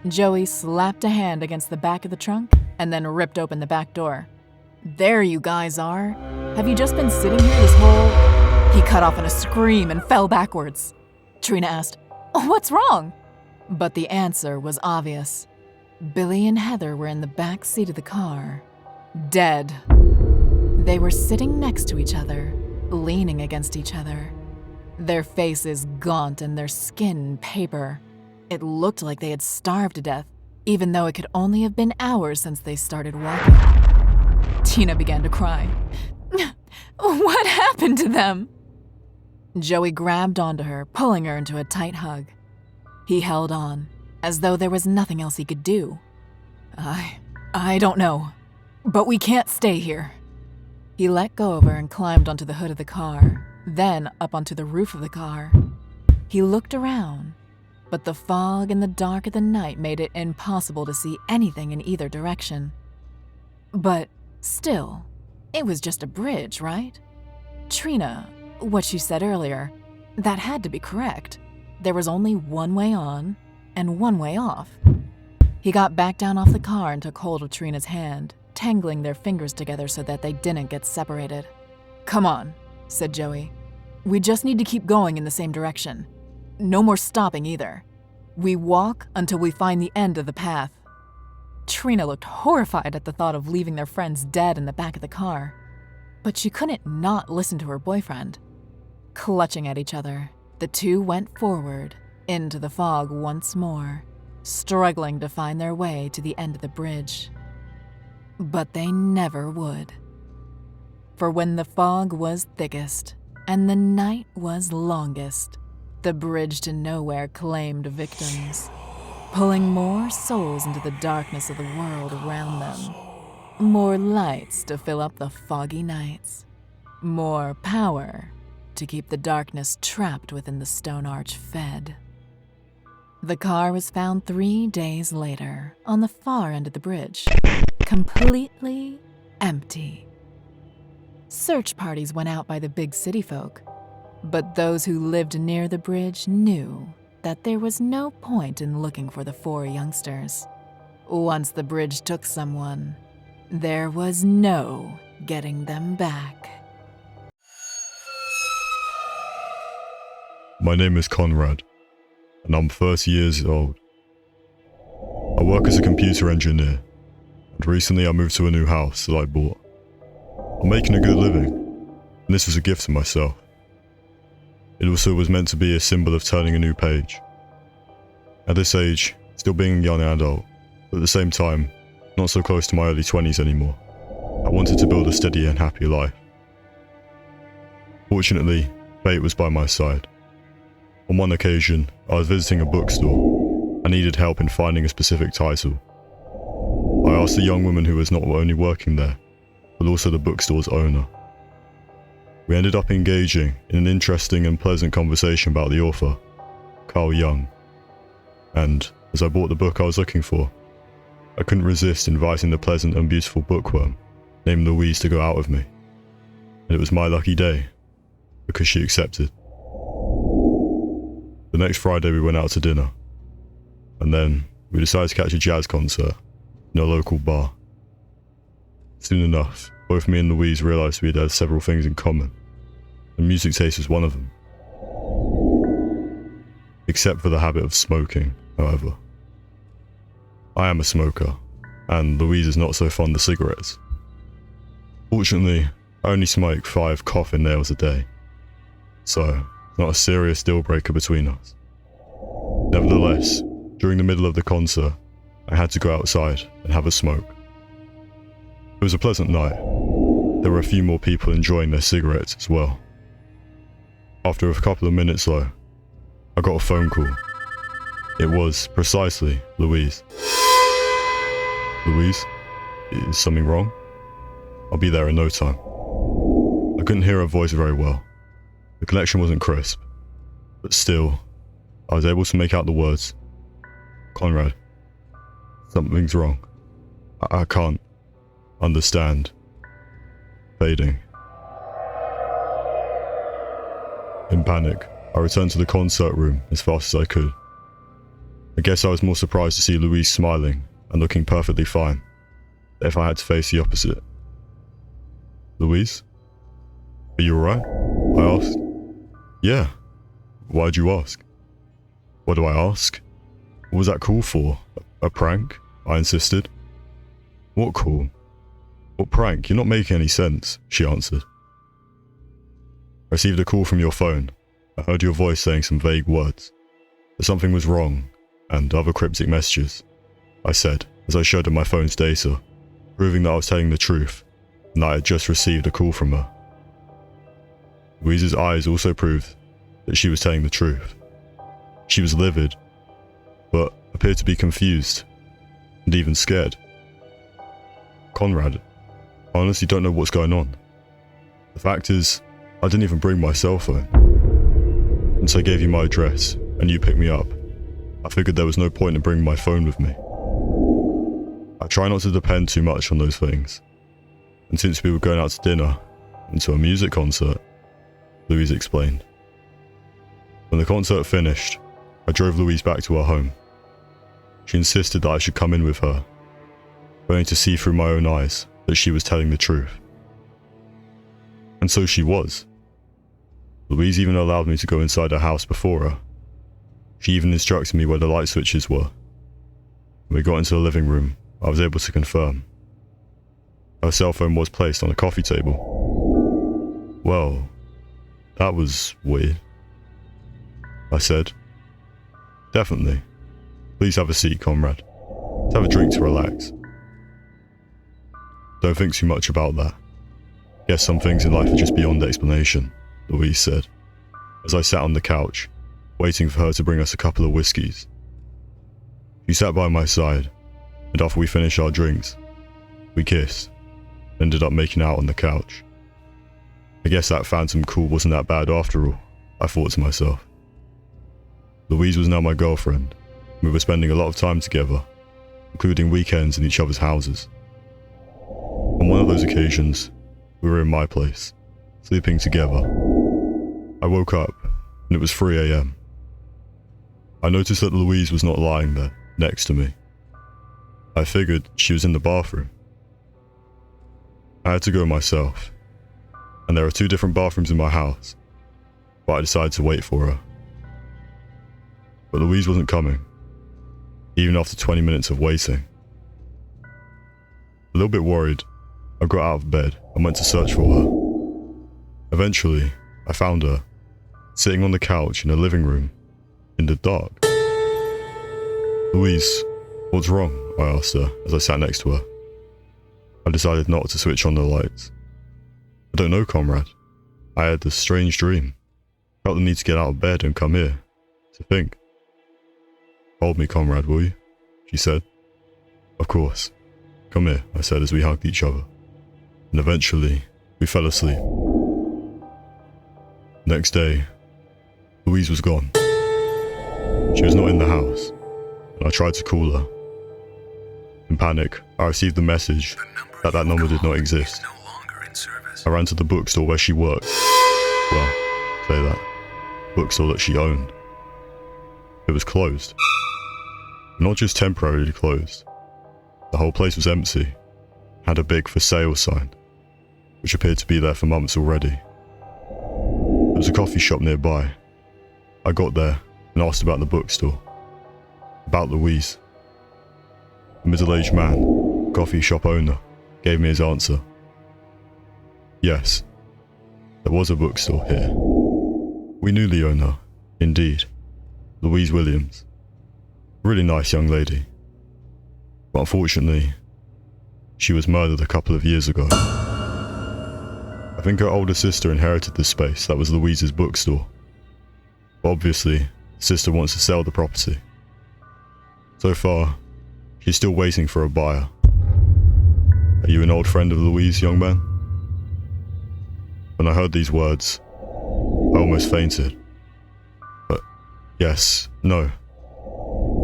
Joey slapped a hand against the back of the trunk and then ripped open the back door. "There you guys are. Have you just been sitting here this whole—" He cut off in a scream and fell backwards. Trina asked, "What's wrong?" But the answer was obvious. Billy and Heather were in the back seat of the car, dead. They were sitting next to each other, leaning against each other. Their faces gaunt and their skin paper. It looked like they had starved to death, even though it could only have been hours since they started walking. Tina began to cry. "What happened to them?" Joey grabbed onto her, pulling her into a tight hug. He held on, as though there was nothing else he could do. I don't know, but we can't stay here." He let go of her and climbed onto the hood of the car, then up onto the roof of the car. He looked around, but the fog and the dark of the night made it impossible to see anything in either direction. But still, it was just a bridge, right? Trina, what she said earlier, that had to be correct. There was only one way on and one way off. He got back down off the car and took hold of Trina's hand, tangling their fingers together so that they didn't get separated. "Come on," said Joey. "We just need to keep going in the same direction. No more stopping either. We walk until we find the end of the path." Trina looked horrified at the thought of leaving their friends dead in the back of the car. But she couldn't not listen to her boyfriend. Clutching at each other, the two went forward, into the fog once more, struggling to find their way to the end of the bridge. But they never would. For when the fog was thickest and the night was longest, the bridge to nowhere claimed victims, pulling more souls into the darkness of the world around them. More lights to fill up the foggy nights. More power to keep the darkness trapped within the stone arch fed. The car was found 3 days later on the far end of the bridge, completely empty. Search parties went out by the big city folk, but those who lived near the bridge knew that there was no point in looking for the 4 youngsters. Once the bridge took someone, there was no getting them back. My name is Conrad, and I'm 30 years old. I work as a computer engineer, and recently I moved to a new house that I bought. I'm making a good living, and this was a gift to myself. It also was meant to be a symbol of turning a new page. At this age, still being a young adult, but at the same time, not so close to my early 20s anymore, I wanted to build a steady and happy life. Fortunately, fate was by my side. On one occasion, I was visiting a bookstore. I needed help in finding a specific title. I asked a young woman who was not only working there, but also the bookstore's owner. We ended up engaging in an interesting and pleasant conversation about the author, Carl Jung. And as I bought the book I was looking for, I couldn't resist inviting the pleasant and beautiful bookworm named Louise to go out with me. And it was my lucky day, because she accepted. The next Friday we went out to dinner, and then we decided to catch a jazz concert in a local bar. Soon enough, both me and Louise realised we had several things in common, and music taste was one of them. Except for the habit of smoking, however. I am a smoker, and Louise is not so fond of cigarettes. Fortunately, I only smoke 5 coffin nails a day, so it's not a serious deal breaker between us. Nevertheless, during the middle of the concert, I had to go outside and have a smoke. It was a pleasant night. There were a few more people enjoying their cigarettes as well. After a couple of minutes though, I got a phone call. It was precisely Louise. Louise? Is something wrong? I'll be there in no time. I couldn't hear her voice very well. The connection wasn't crisp, but still, I was able to make out the words. Conrad, something's wrong. I can't understand. Fading. In panic, I returned to the concert room as fast as I could. I guess I was more surprised to see Louise smiling and looking perfectly fine than if I had to face the opposite. Louise? Are you alright? I asked. Yeah. Why'd you ask? What do I ask? What was that call for? A prank? I insisted. What call? What prank? You're not making any sense, she answered. I received a call from your phone. I heard your voice saying some vague words. That something was wrong, and other cryptic messages, I said, as I showed her my phone's data, proving that I was telling the truth, and that I had just received a call from her. Louise's eyes also proved that she was telling the truth. She was livid, but appeared to be confused, and even scared. Conrad, I honestly don't know what's going on. The fact is, I didn't even bring my cell phone. Once I gave you my address, and you picked me up, I figured there was no point in bringing my phone with me. I try not to depend too much on those things, and since we were going out to dinner, and to a music concert, Louise explained. When the concert finished, I drove Louise back to her home. She insisted that I should come in with her, only to see through my own eyes that she was telling the truth. And so she was. Louise even allowed me to go inside her house before her. She even instructed me where the light switches were. When we got into the living room, I was able to confirm. Her cell phone was placed on a coffee table. Well, that was weird, I said. Definitely. Please have a seat, comrade. Let's have a drink to relax. Don't think too much about that. Guess some things in life are just beyond explanation, Louise said, as I sat on the couch, waiting for her to bring us a couple of whiskeys. She sat by my side, and after we finished our drinks, we kissed, and ended up making out on the couch. I guess that phantom call wasn't that bad after all, I thought to myself. Louise was now my girlfriend. We were spending a lot of time together, including weekends in each other's houses. On one of those occasions, we were in my place, sleeping together. I woke up, and it was 3 a.m. I noticed that Louise was not lying there, next to me. I figured she was in the bathroom. I had to go myself, and there are 2 different bathrooms in my house, but I decided to wait for her. But Louise wasn't coming, even after 20 minutes of waiting. A little bit worried, I got out of bed and went to search for her. Eventually, I found her, sitting on the couch in her living room, in the dark. "Louise, what's wrong?" I asked her as I sat next to her. I decided not to switch on the lights. "I don't know, comrade. I had this strange dream. Felt the need to get out of bed and come here, to think." "Hold me, comrade, will you?" she said. "Of course. Come here," I said as we hugged each other. And eventually, we fell asleep. Next day, Louise was gone. She was not in the house, and I tried to call her. In panic, I received the message that number did not exist. I ran to the bookstore where she worked. Well, say that. Bookstore that she owned. It was closed. Not just temporarily closed. The whole place was empty. Had a big "for sale" sign, which appeared to be there for months already. There was a coffee shop nearby. I got there and asked about the bookstore. About Louise. A middle-aged man, coffee shop owner, gave me his answer. Yes, there was a bookstore here. We knew the owner, indeed, Louise Williams. Really nice young lady. But unfortunately, she was murdered a couple of years ago. I think her older sister inherited the space that was Louise's bookstore. But obviously, the sister wants to sell the property. So far, she's still waiting for a buyer. Are you an old friend of Louise, young man? When I heard these words, I almost fainted. But yes, no.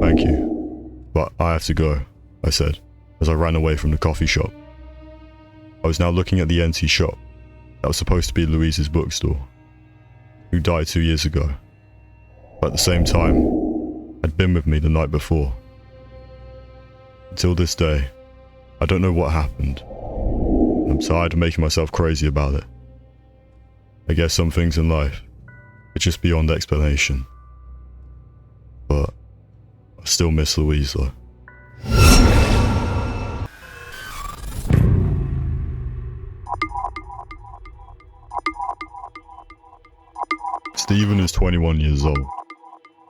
Thank you. But I have to go, I said, as I ran away from the coffee shop. I was now looking at the empty shop that was supposed to be Louise's bookstore, who died 2 years ago, but at the same time, had been with me the night before. Until this day, I don't know what happened. I'm tired of making myself crazy about it. I guess some things in life are just beyond explanation. But I still miss Louise though. Stephen is 21 years old.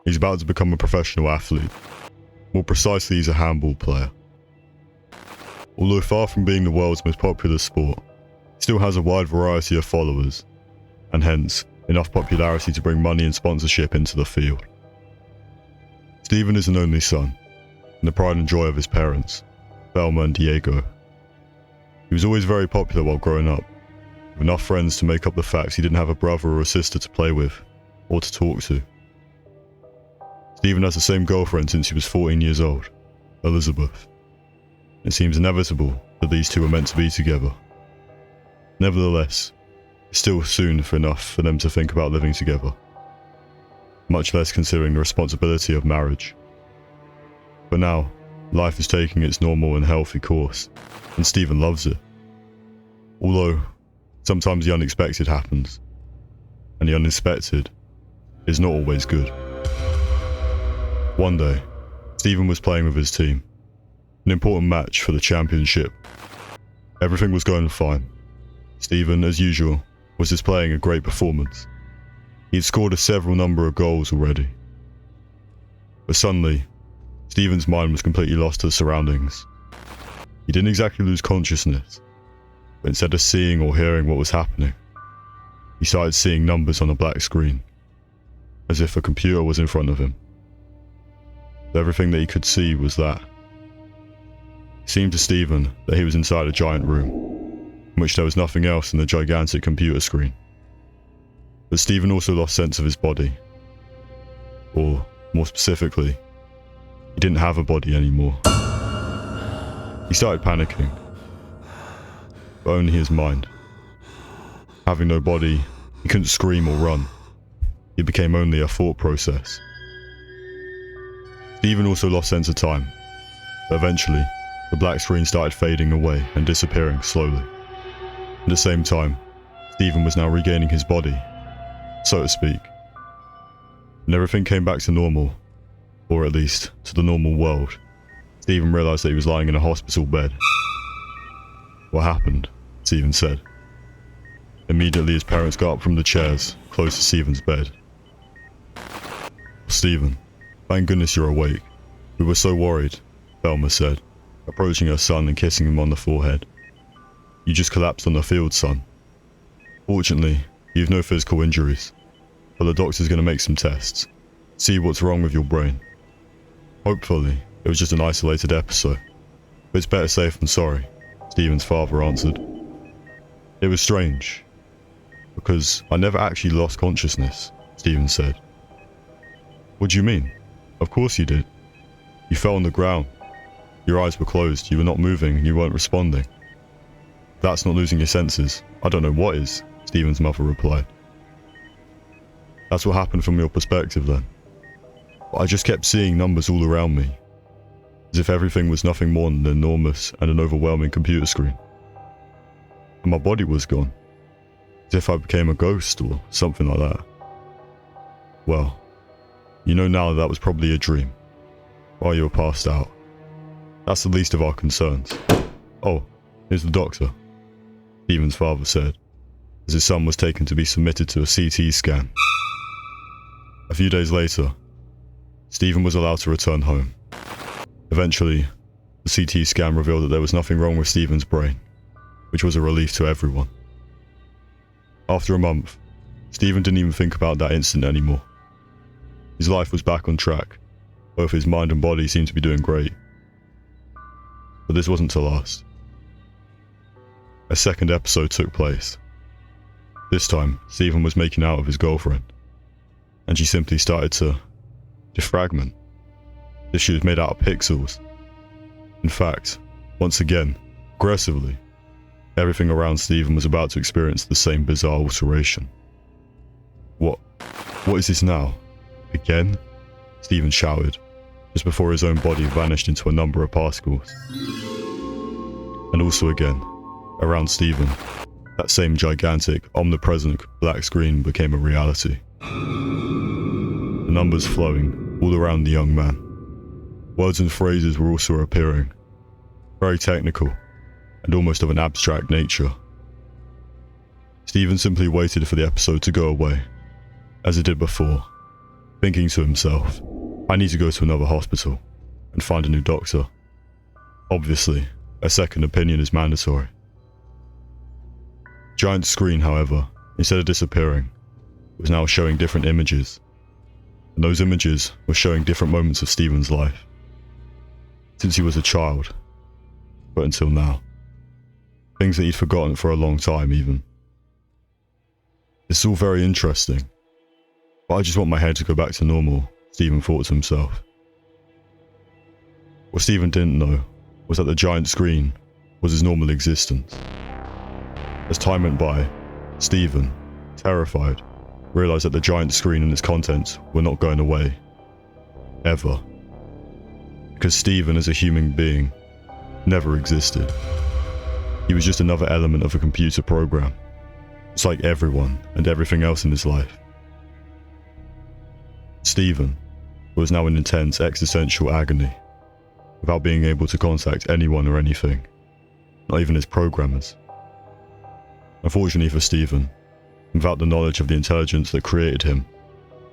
He's about to become a professional athlete. More precisely, he's a handball player. Although far from being the world's most popular sport, he still has a wide variety of followers, and hence, enough popularity to bring money and sponsorship into the field. Stephen is an only son, and the pride and joy of his parents, Velma and Diego. He was always very popular while growing up, with enough friends to make up the fact he didn't have a brother or a sister to play with, or to talk to. Stephen has the same girlfriend since he was 14 years old, Elizabeth. It seems inevitable that these two are meant to be together. Nevertheless, it's still soon enough for them to think about living together, much less considering the responsibility of marriage. But now, life is taking its normal and healthy course, and Stephen loves it. Although, sometimes the unexpected happens, and the unexpected is not always good. One day, Stephen was playing with his team, an important match for the championship. Everything was going fine. Stephen, as usual, was displaying a great performance. He had scored a several number of goals already. But suddenly, Stephen's mind was completely lost to the surroundings. He didn't exactly lose consciousness, but instead of seeing or hearing what was happening, he started seeing numbers on a black screen, as if a computer was in front of him. Everything that he could see was that. It seemed to Stephen that he was inside a giant room, in which there was nothing else than the gigantic computer screen. But Stephen also lost sense of his body. Or, more specifically, he didn't have a body anymore. He started panicking, but only his mind. Having no body, he couldn't scream or run. It became only a thought process. Stephen also lost sense of time, but eventually, the black screen started fading away and disappearing slowly. At the same time, Stephen was now regaining his body, so to speak. When everything came back to normal, or at least to the normal world, Stephen realised that he was lying in a hospital bed. "What happened?" Stephen said. Immediately his parents got up from the chairs close to Stephen's bed. "Stephen, thank goodness you're awake. We were so worried," Velma said, approaching her son and kissing him on the forehead. "You just collapsed on the field, son. Fortunately, you've no physical injuries, but the doctor's going to make some tests, see what's wrong with your brain. Hopefully, it was just an isolated episode, but it's better safe than sorry," Stephen's father answered. "It was strange, because I never actually lost consciousness," Stephen said. "What do you mean? Of course you did. You fell on the ground. Your eyes were closed, you were not moving, and you weren't responding. That's not losing your senses. I don't know what is," Stephen's mother replied. "That's what happened from your perspective then. But I just kept seeing numbers all around me, as if everything was nothing more than an enormous and an overwhelming computer screen. And my body was gone, as if I became a ghost or something like that. Well, you know now that was probably a dream, while you were passed out. That's the least of our concerns. Oh, here's the doctor," Stephen's father said, as his son was taken to be submitted to a CT scan. A few days later, Stephen was allowed to return home. Eventually, the CT scan revealed that there was nothing wrong with Stephen's brain, which was a relief to everyone. After a month, Stephen didn't even think about that incident anymore. His life was back on track. Both his mind and body seemed to be doing great. But this wasn't to last. A second episode took place. This time, Stephen was making out with his girlfriend, and she simply started to defragment. This she was made out of pixels. In fact, once again, aggressively, everything around Stephen was about to experience the same bizarre alteration. What is this now? Again? Stephen shouted, just before his own body vanished into a number of particles. And also again, around Stephen, that same gigantic, omnipresent black screen became a reality. The numbers flowing all around the young man. Words and phrases were also appearing, very technical and almost of an abstract nature. Stephen simply waited for the episode to go away, as he did before, thinking to himself, "I need to go to another hospital and find a new doctor." Obviously, a second opinion is mandatory. The giant screen, however, instead of disappearing, was now showing different images, and those images were showing different moments of Stephen's life, since he was a child, but until now. Things that he'd forgotten for a long time even. "It's all very interesting, but I just want my head to go back to normal," Stephen thought to himself. What Stephen didn't know was that the giant screen was his normal existence. As time went by, Stephen, terrified, realised that the giant screen and its contents were not going away. Ever. Because Stephen as a human being never existed. He was just another element of a computer program, just like everyone and everything else in his life. Stephen was now in intense existential agony, without being able to contact anyone or anything, not even his programmers. Unfortunately for Stephen, without the knowledge of the intelligence that created him,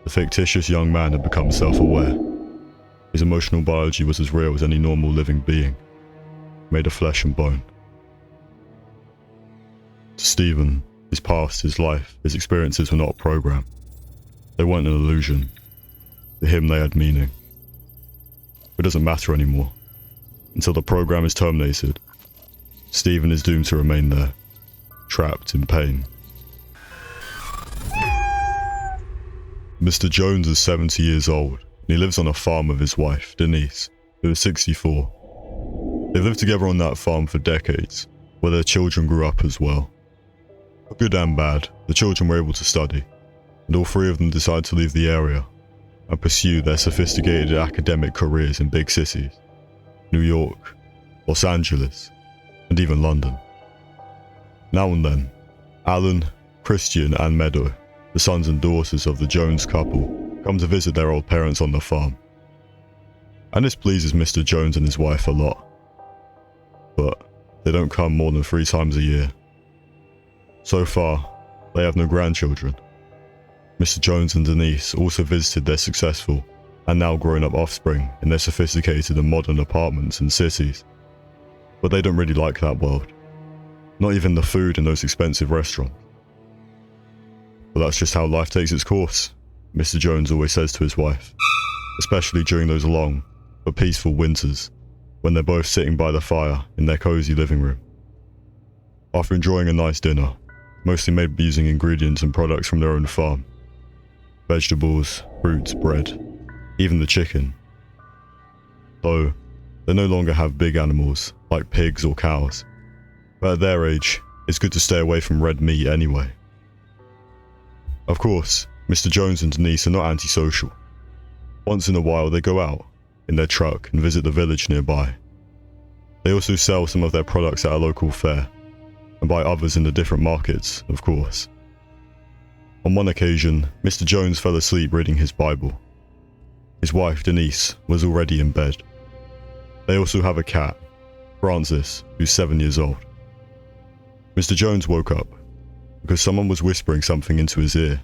the fictitious young man had become self-aware. His emotional biology was as real as any normal living being, made of flesh and bone. To Stephen, his past, his life, his experiences were not a program. They weren't an illusion. To him they had meaning. It doesn't matter anymore. Until the program is terminated, Stephen is doomed to remain there, trapped in pain. Mr. Jones is 70 years old, and he lives on a farm with his wife, Denise, who is 64. They've lived together on that farm for decades, where their children grew up as well. For good and bad, the children were able to study, and all three of them decided to leave the area, and pursue their sophisticated academic careers in big cities, New York, Los Angeles, and even London. Now and then, Alan, Christian, and Meadow, the sons and daughters of the Jones couple, come to visit their old parents on the farm. And this pleases Mr. Jones and his wife a lot. But they don't come more than 3 times a year. So far, they have no grandchildren. Mr. Jones and Denise also visited their successful and now grown-up offspring in their sophisticated and modern apartments and cities. But they don't really like that world. Not even the food in those expensive restaurants. But that's just how life takes its course, Mr. Jones always says to his wife, especially during those long but peaceful winters when they're both sitting by the fire in their cozy living room. After enjoying a nice dinner, mostly made using ingredients and products from their own farm, vegetables, fruits, bread, even the chicken. Though they no longer have big animals like pigs or cows, but at their age, it's good to stay away from red meat anyway. Of course, Mr. Jones and Denise are not antisocial. Once in a while they go out in their truck and visit the village nearby. They also sell some of their products at a local fair, and buy others in the different markets, of course. On one occasion, Mr. Jones fell asleep reading his Bible. His wife, Denise, was already in bed. They also have a cat, Francis, who's 7 years old. Mr. Jones woke up because someone was whispering something into his ear.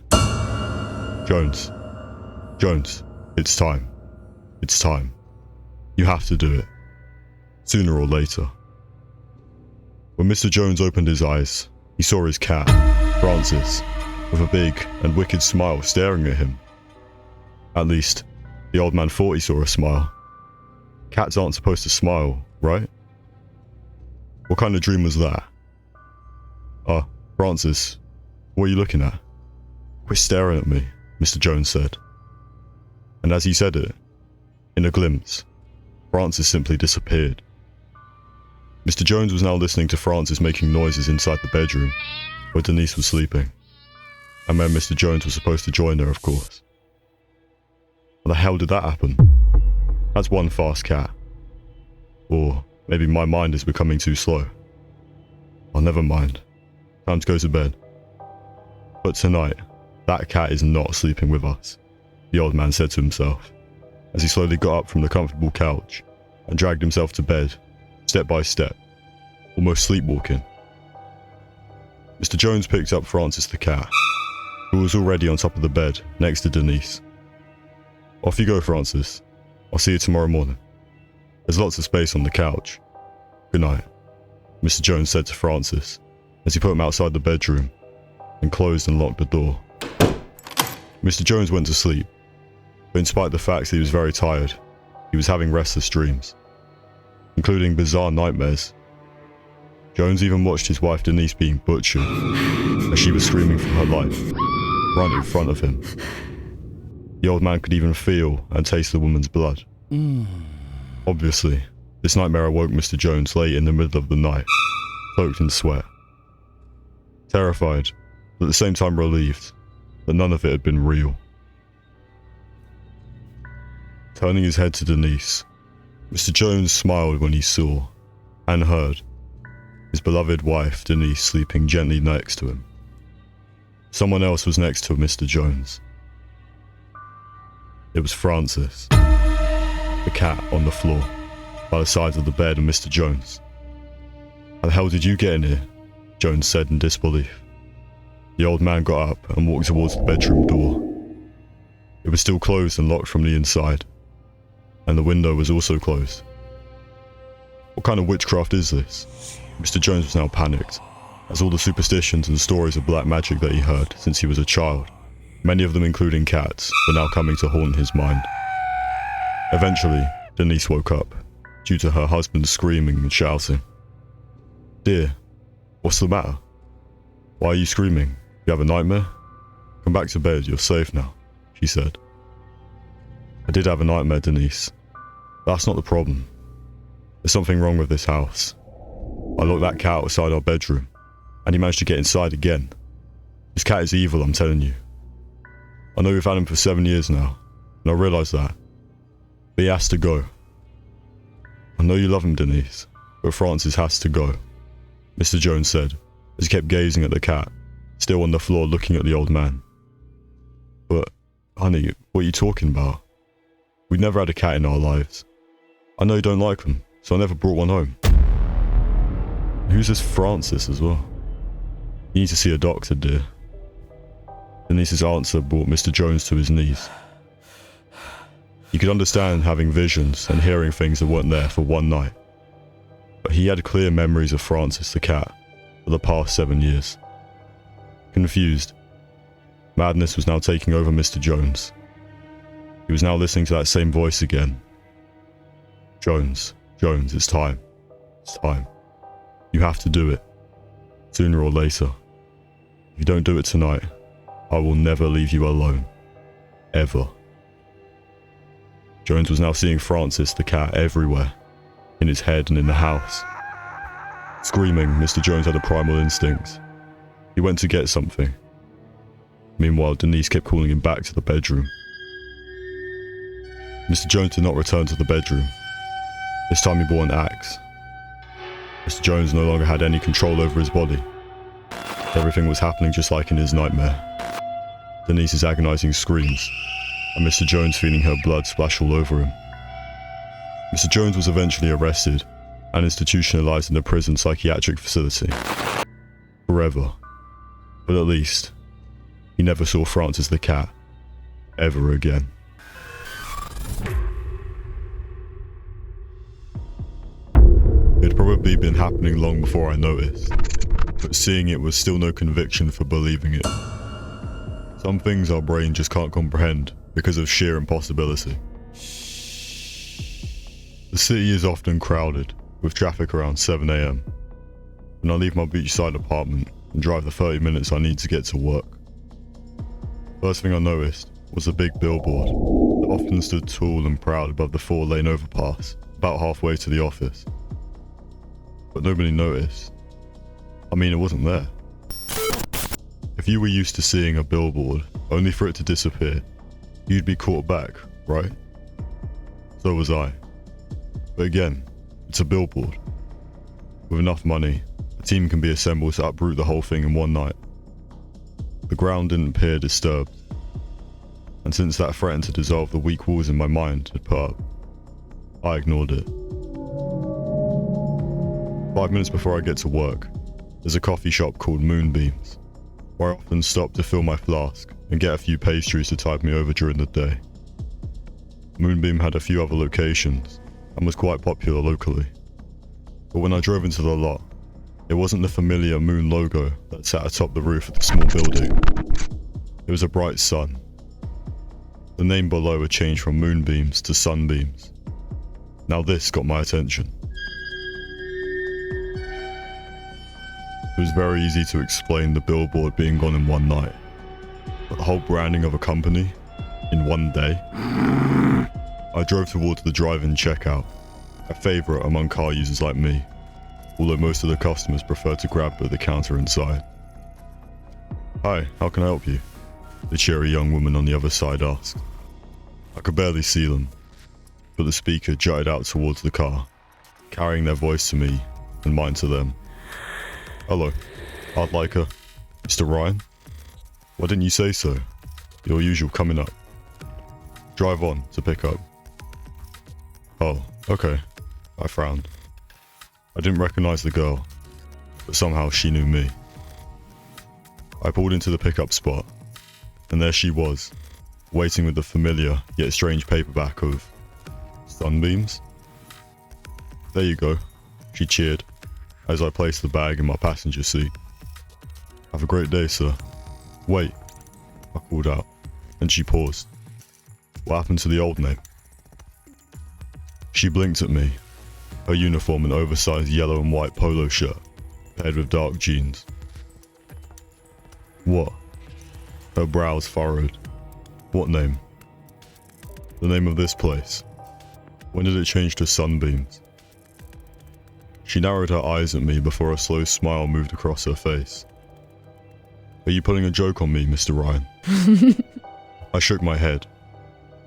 Jones, it's time. It's time. You have to do it. Sooner or later. When Mr. Jones opened his eyes, he saw his cat, Francis, with a big and wicked smile staring at him. At least, the old man thought he saw a smile. Cats aren't supposed to smile, right? What kind of dream was that? Francis, what are you looking at? Quit staring at me, Mr. Jones said. And as he said it, in a glimpse, Francis simply disappeared. Mr. Jones was now listening to Francis making noises inside the bedroom, where Denise was sleeping, and where Mr. Jones was supposed to join her, of course. How the hell did that happen? That's one fast cat. Or maybe my mind is becoming too slow. Oh, never mind. Time to go to bed. But tonight, that cat is not sleeping with us, the old man said to himself, as he slowly got up from the comfortable couch and dragged himself to bed, step by step, almost sleepwalking. Mr. Jones picked up Francis the cat, who was already on top of the bed next to Denise. Off you go, Francis. I'll see you tomorrow morning. There's lots of space on the couch. Good night, Mr. Jones said to Francis as he put him outside the bedroom and closed and locked the door. Mr. Jones went to sleep, but in spite of the fact that he was very tired, he was having restless dreams, including bizarre nightmares. Jones even watched his wife Denise being butchered as she was screaming for her life, right in front of him. The old man could even feel and taste the woman's blood. Obviously, this nightmare awoke Mr. Jones late in the middle of the night, soaked in sweat. Terrified, but at the same time relieved that none of it had been real. Turning his head to Denise, Mr. Jones smiled when he saw and heard his beloved wife Denise sleeping gently next to him. Someone else was next to Mr. Jones. It was Francis, the cat on the floor, by the sides of the bed of Mr. Jones. How the hell did you get in here? Jones said in disbelief. The old man got up and walked towards the bedroom door. It was still closed and locked from the inside, and the window was also closed. What kind of witchcraft is this? Mr. Jones was now panicked, as all the superstitions and stories of black magic that he heard since he was a child, many of them including cats, were now coming to haunt his mind. Eventually, Denise woke up, due to her husband screaming and shouting. Dear, what's the matter? Why are you screaming? You have a nightmare? Come back to bed, you're safe now, she said. I did have a nightmare, Denise. That's not the problem. There's something wrong with this house. I locked that cat outside our bedroom, and he managed to get inside again. This cat is evil, I'm telling you. I know we've had him for 7 years now, and I realised that. But he has to go. I know you love him, Denise, but Francis has to go, Mr. Jones said, as he kept gazing at the cat, still on the floor looking at the old man. But, honey, what are you talking about? We've never had a cat in our lives. I know you don't like them, so I never brought one home. Who's this Francis as well? You need to see a doctor, dear. Denise's answer brought Mr. Jones to his knees. He could understand having visions and hearing things that weren't there for one night, but he had clear memories of Francis the cat for the past 7 years. Confused, madness was now taking over Mr. Jones. He was now listening to that same voice again. Jones, it's time. It's time. You have to do it, sooner or later. If you don't do it tonight, I will never leave you alone. Ever. Jones was now seeing Francis the cat everywhere, in his head and in the house. Screaming, Mr. Jones had a primal instinct. He went to get something. Meanwhile, Denise kept calling him back to the bedroom. Mr. Jones did not return to the bedroom. This time he bore an axe. Mr. Jones no longer had any control over his body. Everything was happening just like in his nightmare. Denise's agonizing screams, and Mr. Jones feeling her blood splash all over him. Mr. Jones was eventually arrested and institutionalized in the prison psychiatric facility. Forever. But at least, he never saw Francis the cat ever again. It had probably been happening long before I noticed, but seeing it was still no conviction for believing it. Some things our brain just can't comprehend because of sheer impossibility. The city is often crowded, with traffic around 7 AM, and I leave my beachside apartment and drive the 30 minutes I need to get to work. First thing I noticed was a big billboard that often stood tall and proud above the 4-lane overpass, about halfway to the office. But nobody noticed. I mean, it wasn't there. If you were used to seeing a billboard only for it to disappear, you'd be caught back, right? So was I. But again, it's a billboard. With enough money, a team can be assembled to uproot the whole thing in one night. The ground didn't appear disturbed, and since that threatened to dissolve the weak walls in my mind had put up, I ignored it. 5 minutes before I get to work, there's a coffee shop called Moonbeams, where I often stop to fill my flask and get a few pastries to tide me over during the day. Moonbeam had a few other locations and was quite popular locally. But when I drove into the lot, it wasn't the familiar moon logo that sat atop the roof of the small building. It was a bright sun. The name below had changed from Moonbeams to Sunbeams. Now this got my attention. It was very easy to explain the billboard being gone in one night, but the whole branding of a company in one day? I drove towards the drive-in checkout, a favourite among car users like me, although most of the customers prefer to grab at the counter inside. "Hi, how can I help you?" the cheery young woman on the other side asked. I could barely see them, but the speaker jutted out towards the car, carrying their voice to me and mine to them. "Hello, I'd like a... Mr. Ryan? Why didn't you say so? Your usual coming up. Drive on to pick up." "Oh, okay," I frowned. I didn't recognize the girl, but somehow she knew me. I pulled into the pickup spot, and there she was, waiting with the familiar yet strange paperback of Sunbeams. "There you go," she cheered, as I placed the bag in my passenger seat. "Have a great day, sir." "Wait," I called out, and she paused. "What happened to the old name?" She blinked at me, her uniform an oversized yellow and white polo shirt, paired with dark jeans. "What?" Her brows furrowed. "What name?" "The name of this place. When did it change to Sunbeams?" She narrowed her eyes at me before a slow smile moved across her face. "Are you pulling a joke on me, Mr. Ryan?" I shook my head.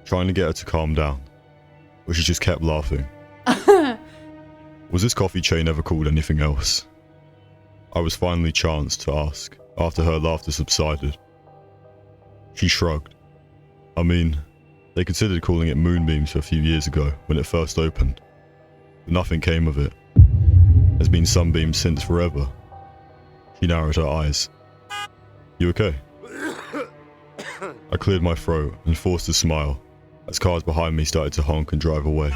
trying to get her to calm down, but she just kept laughing. Was this coffee chain ever called anything else? I was finally chanced to ask after her laughter subsided. She shrugged. I mean, they considered calling it Moonbeams a few years ago when it first opened, but nothing came of it. There's been Sunbeams since forever. She narrowed her eyes. You okay? I cleared my throat and forced a smile as cars behind me started to honk and drive away.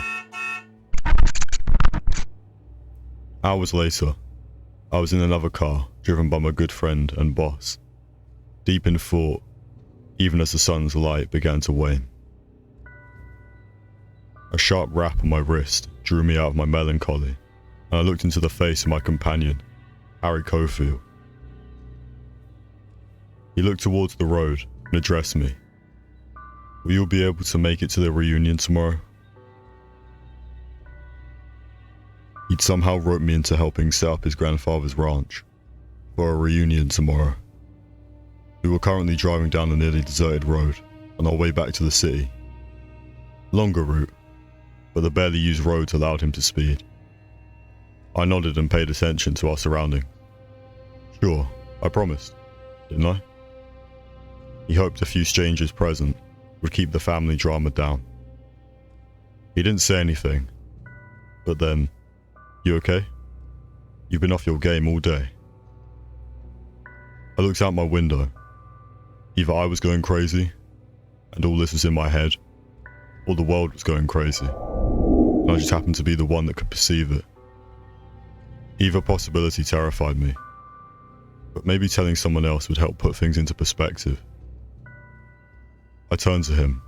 Hours later, I was in another car driven by my good friend and boss, deep in thought, even as the sun's light began to wane. A sharp rap on my wrist drew me out of my melancholy, and I looked into the face of my companion, Harry Cofield. He looked towards the road and addressed me. Will you be able to make it to the reunion tomorrow? He'd somehow roped me into helping set up his grandfather's ranch for a reunion tomorrow. We were currently driving down a nearly deserted road on our way back to the city. Longer route, but the barely used roads allowed him to speed. I nodded and paid attention to our surroundings. Sure, I promised, didn't I? He hoped a few strangers present would keep the family drama down. He didn't say anything, but then, you okay? You've been off your game all day. I looked out my window. Either I was going crazy, and all this was in my head, or the world was going crazy, and I just happened to be the one that could perceive it. Either possibility terrified me, but maybe telling someone else would help put things into perspective. I turned to him.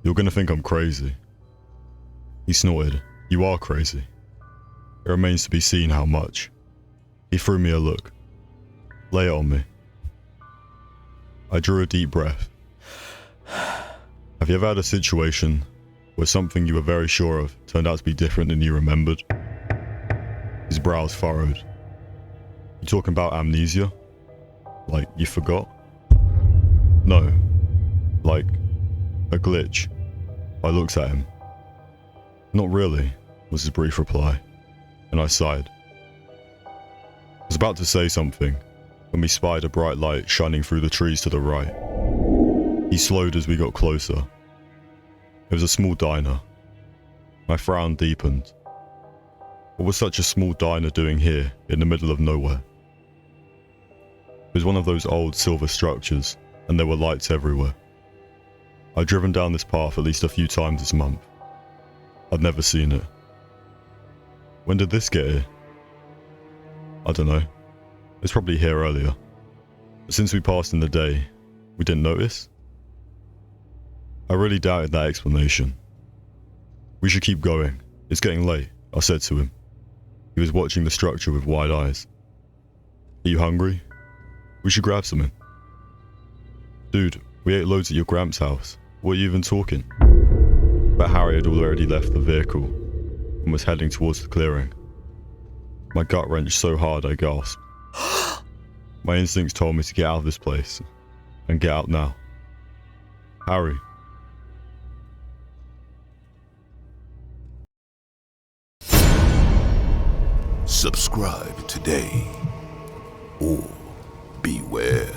You're gonna think I'm crazy. He snorted. You are crazy. It remains to be seen how much. He threw me a look. Lay it on me. I drew a deep breath. Have you ever had a situation where something you were very sure of turned out to be different than you remembered? His brows furrowed. You talking about amnesia? Like you forgot? No. Like a glitch. I looked at him. Not really, was his brief reply, and I sighed. I was about to say something when we spied a bright light shining through the trees to the right. He slowed as we got closer. It was a small diner. My frown deepened. What was such a small diner doing here in the middle of nowhere? It was one of those old silver structures, and there were lights everywhere. I'd driven down this path at least a few times this month. I'd never seen it. When did this get here? I don't know. It's probably here earlier. But since we passed in the day, we didn't notice? I really doubted that explanation. We should keep going. It's getting late, I said to him. He was watching the structure with wide eyes. Are you hungry? We should grab something. Dude, we ate loads at your Gramps' house. What are you even talking? But Harry had already left the vehicle and was heading towards the clearing. My gut wrenched so hard I gasped. My instincts told me to get out of this place, and get out now. Harry. Subscribe today, or beware.